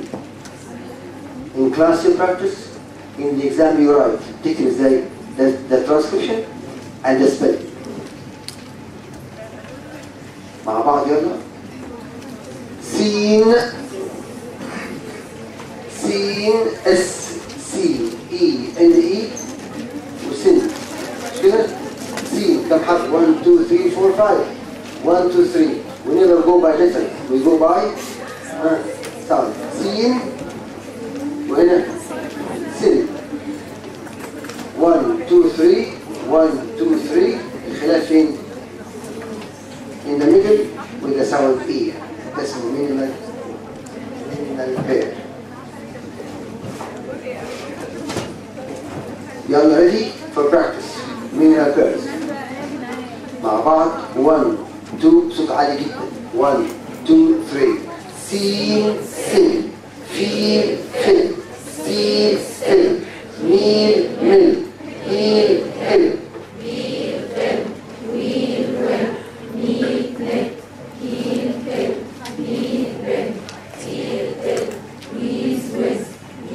In class you practice, in the exam you write. تكتب ازاي؟ The transcription and the spelling. مع بعض يلا. سين سين اس سي اي ان اي وسن، مش كده؟ سين كم حرف؟ 1 2 3 4 5. 1 2 3. We never go by letters, we go by sound. سين وهنا سن. 1 2 3 1 2 3. الخلاف فين؟ in the middle with the sound E. ده اسمه minimal pair. يلا ready for practice. minimal pairs مع بعض. 1 2 صوت عالي جدا. 1 2 3. سين سن فيل فيل سين فيل ميل مل هيل هيل ميل فيل ويل ويل ميل نك هيل هيل ميل بن تيل تيل ويز ويز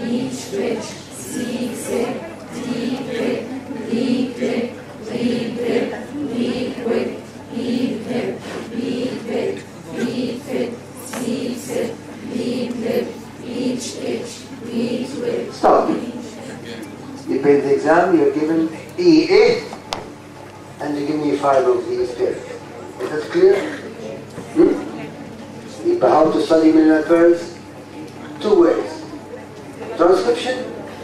ريتش ريتش سيك سيك ديب ريك ديب ريك ديب ريك ديب ويك ديب هيل ديب ريك ديب فيل سيك سيك ديب ريك ريتش ريتش ويز ويز. Stop. You paid the exam, you're given EA, and you give me 5 of these pairs. Is that clear? How to study minimal pairs? 2 ways. Transcription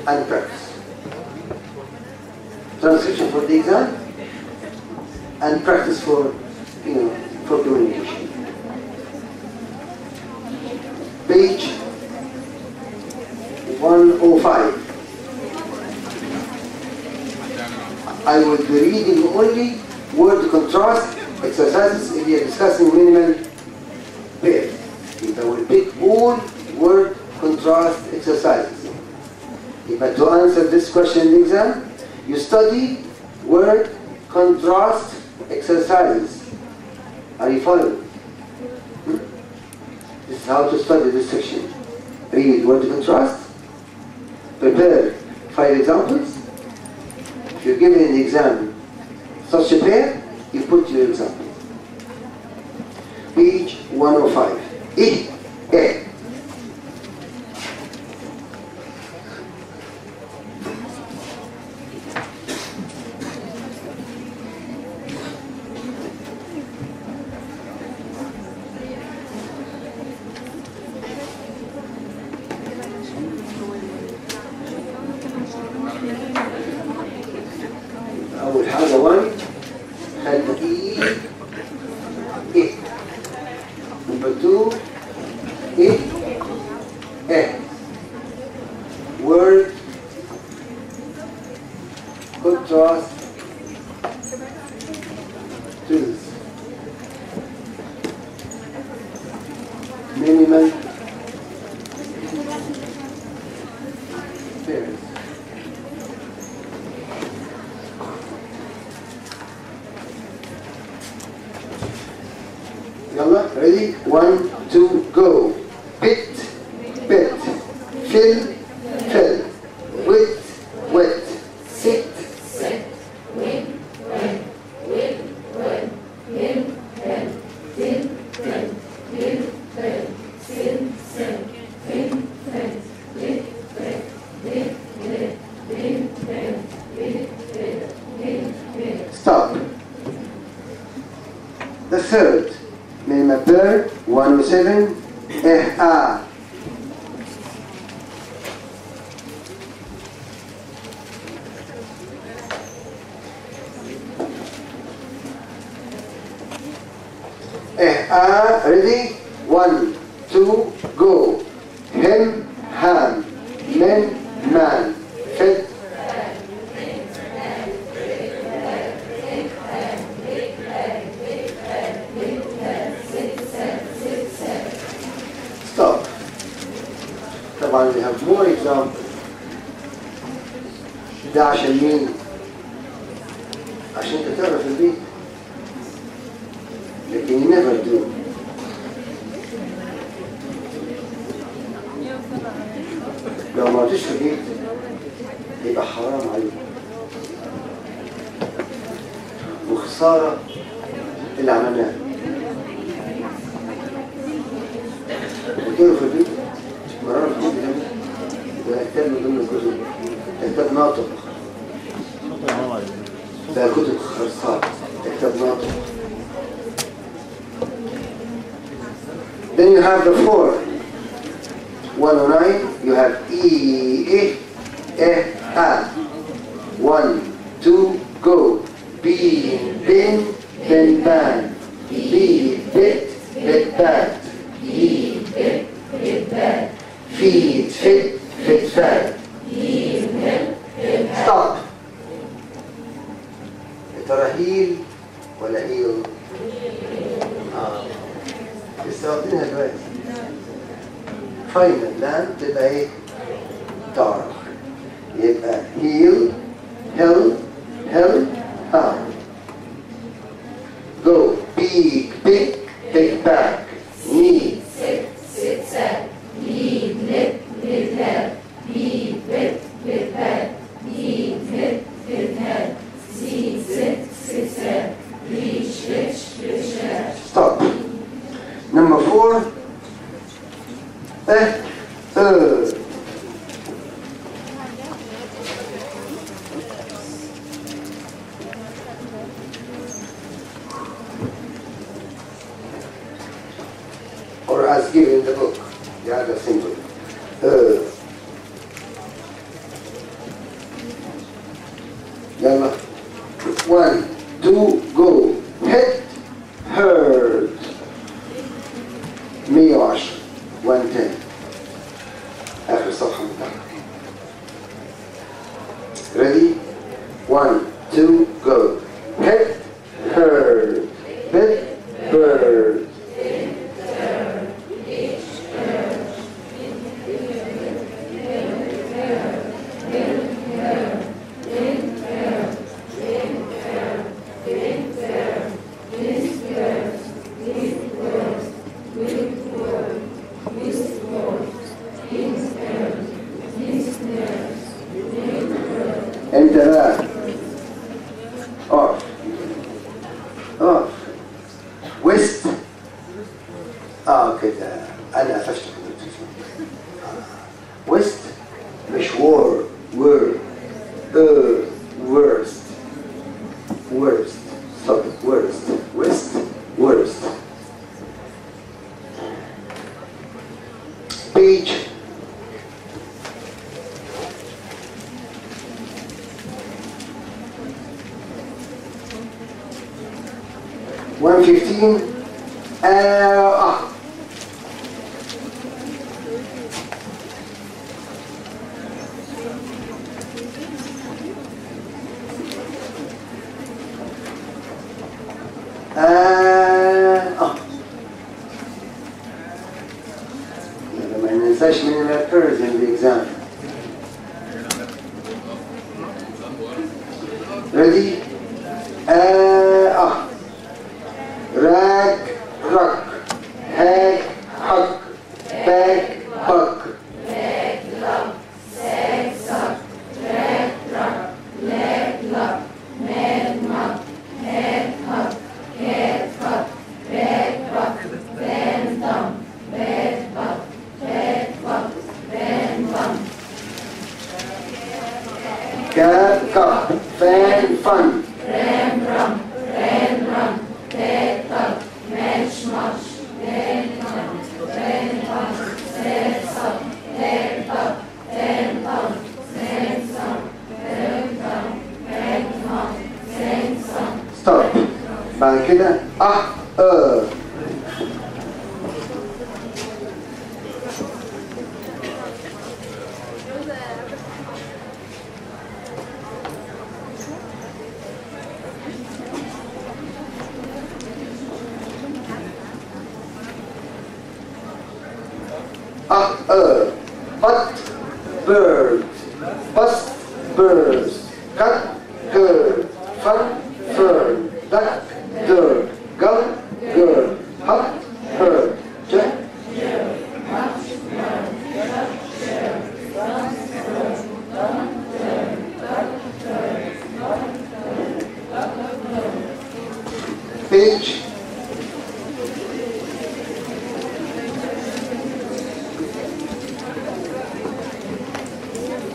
and practice. Transcription for the exam and practice for, for communication. Page 105. I will be reading only word contrast exercises if you are discussing minimal pairs. I will pick all word contrast exercises. But to answer this question in the exam, you study word contrast exercises. Are you following? This is how to study this section. Read word contrast. Prepare 5 examples. If you're given an exam such a pair, you put your example. Page 105. إيه إيه. أول حاجة 1 خد إيه إيه. Number 2 إيه إيه. Word contrast tools. Minimal pairs. يلا ready 1 2 go. Bit bit fill fill wet wet sit sit win win win win win win win win win win sin sin win win win win win win win win win win win. Stop. The third minimal pair 107 إيه ready 1 2 go. Him ham men man fit. Stop. طبعا we have more examples. ده عشان مين؟ عشان انت تعرف البيت. لكن you never do. لو ما عرفتش في البيت يبقى حرام عليك وخسارة اللي عملناه. Then you have the 4. 109, you have E, A. 1, 2, go. Bean, bin, bin, ban. Beat, bit, bit, bad. Beat, bit, bit, bad. Feed, fit, fit, fat. Feed, fit, fit, fat. Stop. ترى هيل ولا هيل؟ لسه واخدينها دلوقتي. فاينل لام تبقى ايه؟ دارك. يبقى هيل، هيل، هيل، ها. Go, big, big, big back. Knee, sit, sit, sat. Knee, nip, nip, nap. Knee, bit, bit, bad. Knee, nip, nip, nap. See, sit, sit, sat. Reach, rich, rich, rich. Stop. Number 4. Or as given in the book, the other symbol. Yalla. 1, 2, go. Hit, heard. 110. 110. آخر صفحة متاعنا. Ready? 1, 2, go. Hit, heard. Bit, bird. انت بقى اقف ويست كده انا قفشت ويست مش وور worst stop it worst worst page 115 ما ننساش من occurs in the exam. Ready? راك رك هاك حك باك بك باك لك ساك سك راك رك لاك لك ماد مك هاك هك هاك هك باك بك بان دم باك بك باك بك بان دم كاب كب فان فن رام رم ران رم باك بك ماش ماش بان دم بان دم ساك سك باك بك بان دم ساك سك باك دم باك دم ساك سك. ستوب. بعد كده but bird bust birds cut girl fun fern duck dirt gum girl hut bird jack page 116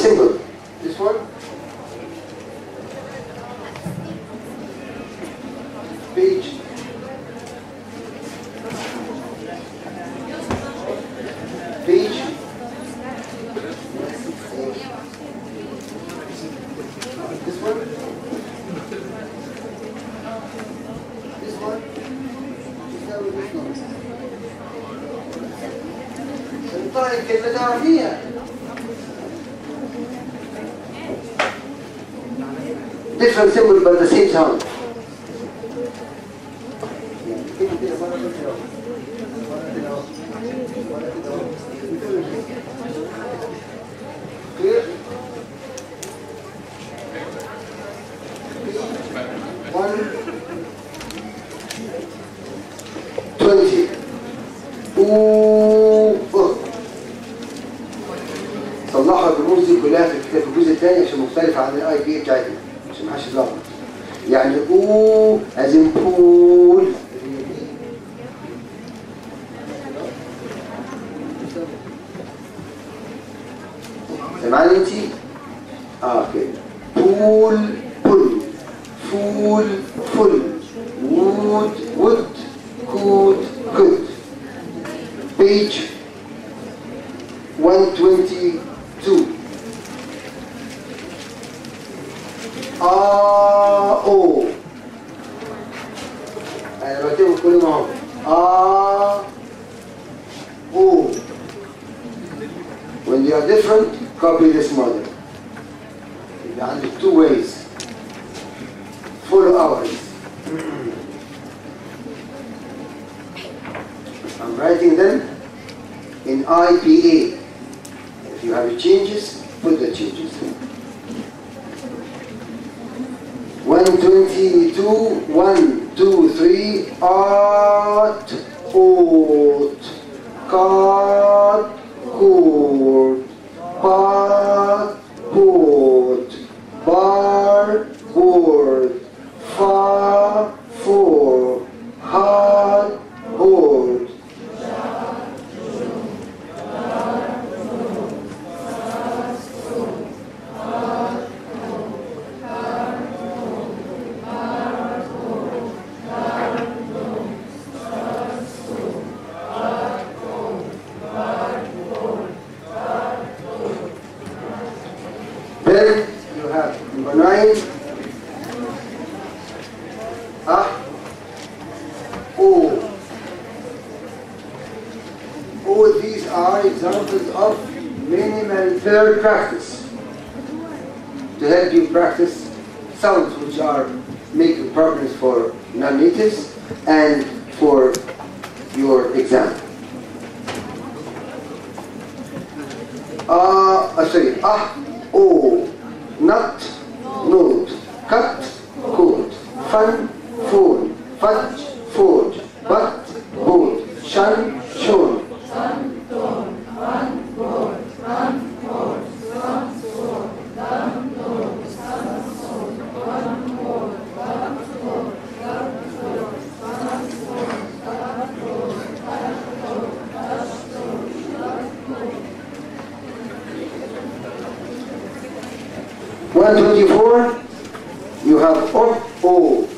symbol. This one. Page. Page. This one. This one. طيب كلمة تعرفيها. Different symbol but the same sound. Clear? 120. صلحوا الرموز دي كلها في الكتاب الجزء الثاني عشان مختلفة عن الاي بي بتاعتنا عشان ما حدش يتلخبط. يعني او as in pool. سمعني انتي؟ كده. pool pull. فول فل. wood wood. could could. page 122. او انا بكتبه كل ما هو او. when they are different copy this model. يبقى عندك two ways. follow ours. I'm writing them in IPA. If you have changes, put the changes. 122, 1, 2, 3, art, oat, card, court, pot, port, bar, board, far, for, hard, board. Then you have number 9. All these are examples of minimal verb practice to help you practice sounds which are making problems for non-natives and for your exam. Nut, note, cut, coat, fun, phone, fudge, forge, but, boat, shun, shown. One 24, you have O.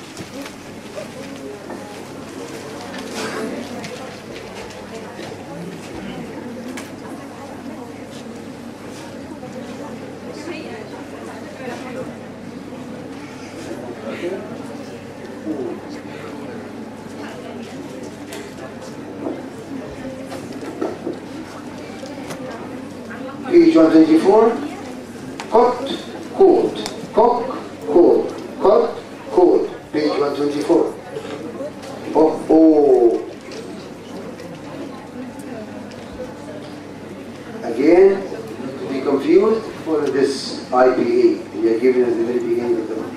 Page 124, cot, coat, cock, coat, cot, coat, page 124. Again, to be confused, follow this IPA we are given at the very beginning of the book.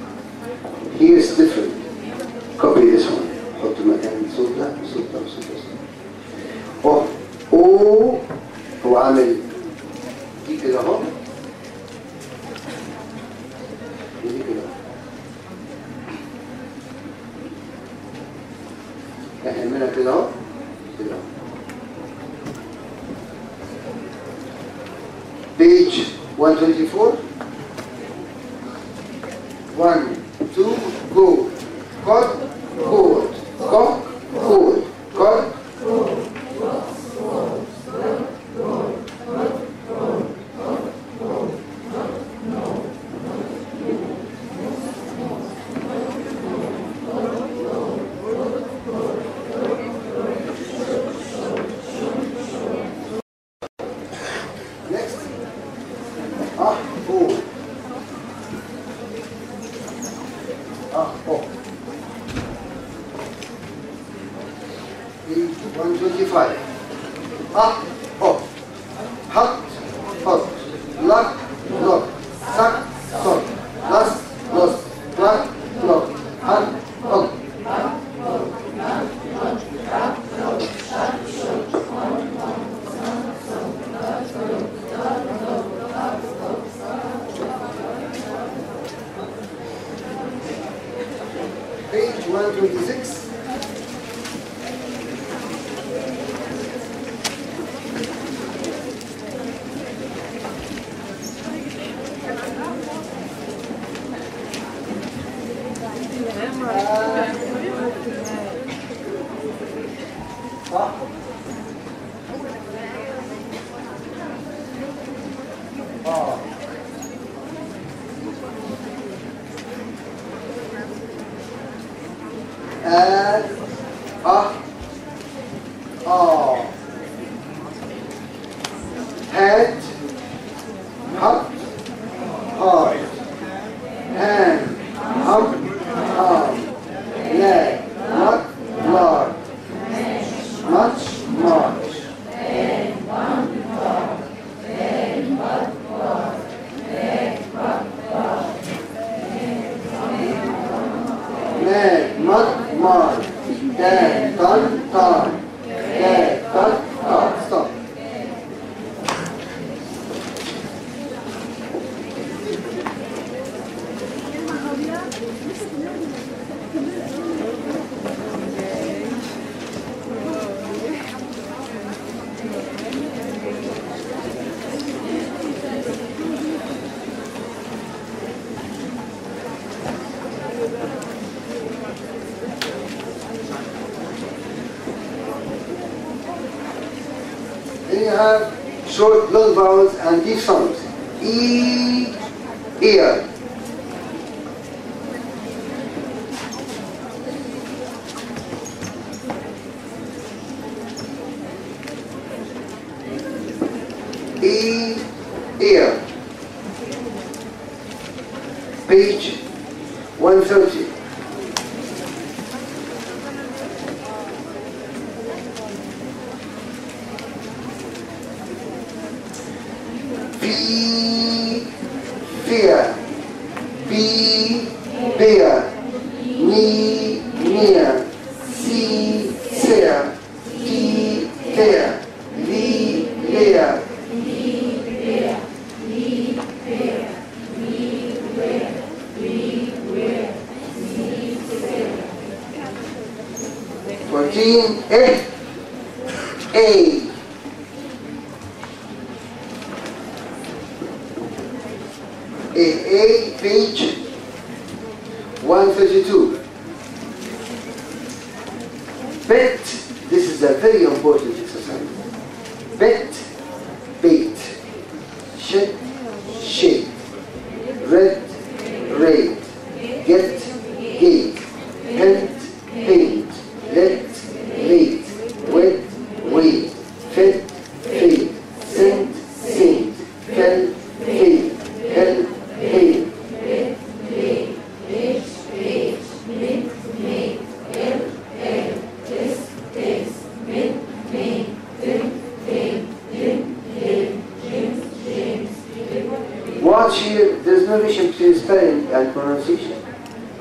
Here is different. Copy this one. حط مكان الصوت ده والصوت ده والصوت ده. هو عامل دي كده اهو ودي كده اهو. اعملها كده اهو كده اهو. page 125. 124. 1 2 go. Cock, cold, cock, cold, cock. Page 126. Then you have short, long vowels and deep sounds. E, ear. E, ear. Page 130. Fear, be, bear, knee, near, see, sear, D, there, Lee, lear. 14, A. A, page 132. Bet, this is a very important exercise. Bet, bait. Shed, shade. Red, raid. Get, gate. Pent, paint. Let, late. Wet, wait. Fed, fade. Sent, saint. Fell, fade. Hell, hey. Watch here, there's no relation between spelling and pronunciation.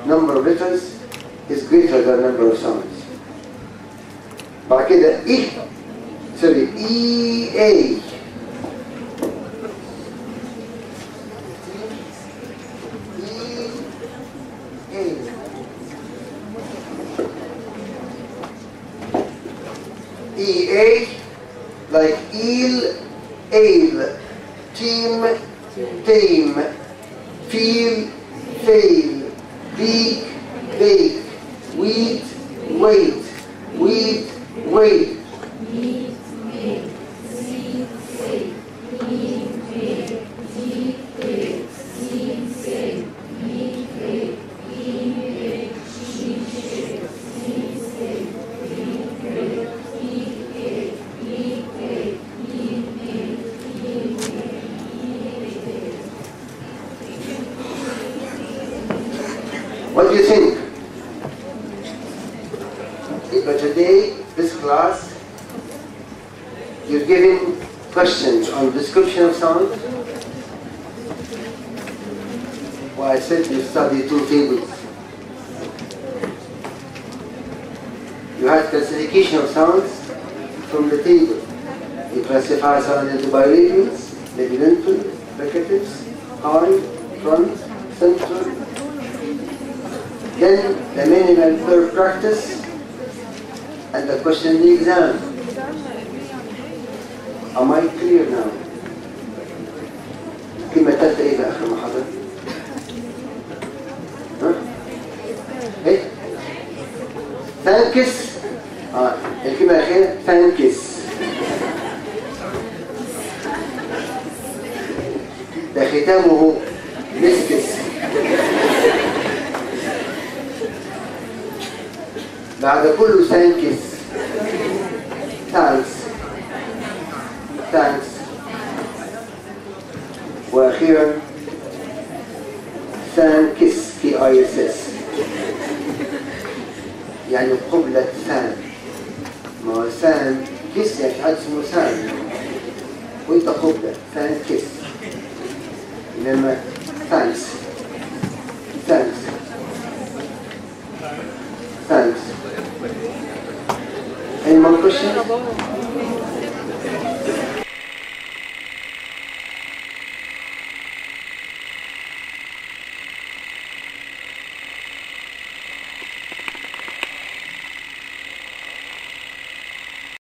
Number of letters is greater than number of sounds. بعد كده إيه sorry E-A. E-A, like eel, ale, team, tail. fail, beak, bake, wheat, wait, wheat, wait. What do you think? But today, this class, you're given questions on description of sound. Well, I said you study 2 tables. You had classification of sounds from the table. You classify sound into bilabials, labidental, fricatives, high, front, central. Then the minimal per practice and the question in the exam. Am I clear now? الكلمة الثالثة إيه بقى آخر المحاضرة؟ ها؟ إيه؟ ثانكس. الكلمة الأخيرة ثانكس. ده ختامه مسكس. بعد كله ثانكس. ثانكس. ثانكس. وأخيرا ثانكس KISS يعني قبلة ثان. ما هو ثان كيس يعني حد اسمه ثان وانت قبلة ثانكس. إنما ثانكس. ثانكس. ثانكس. Any more questions?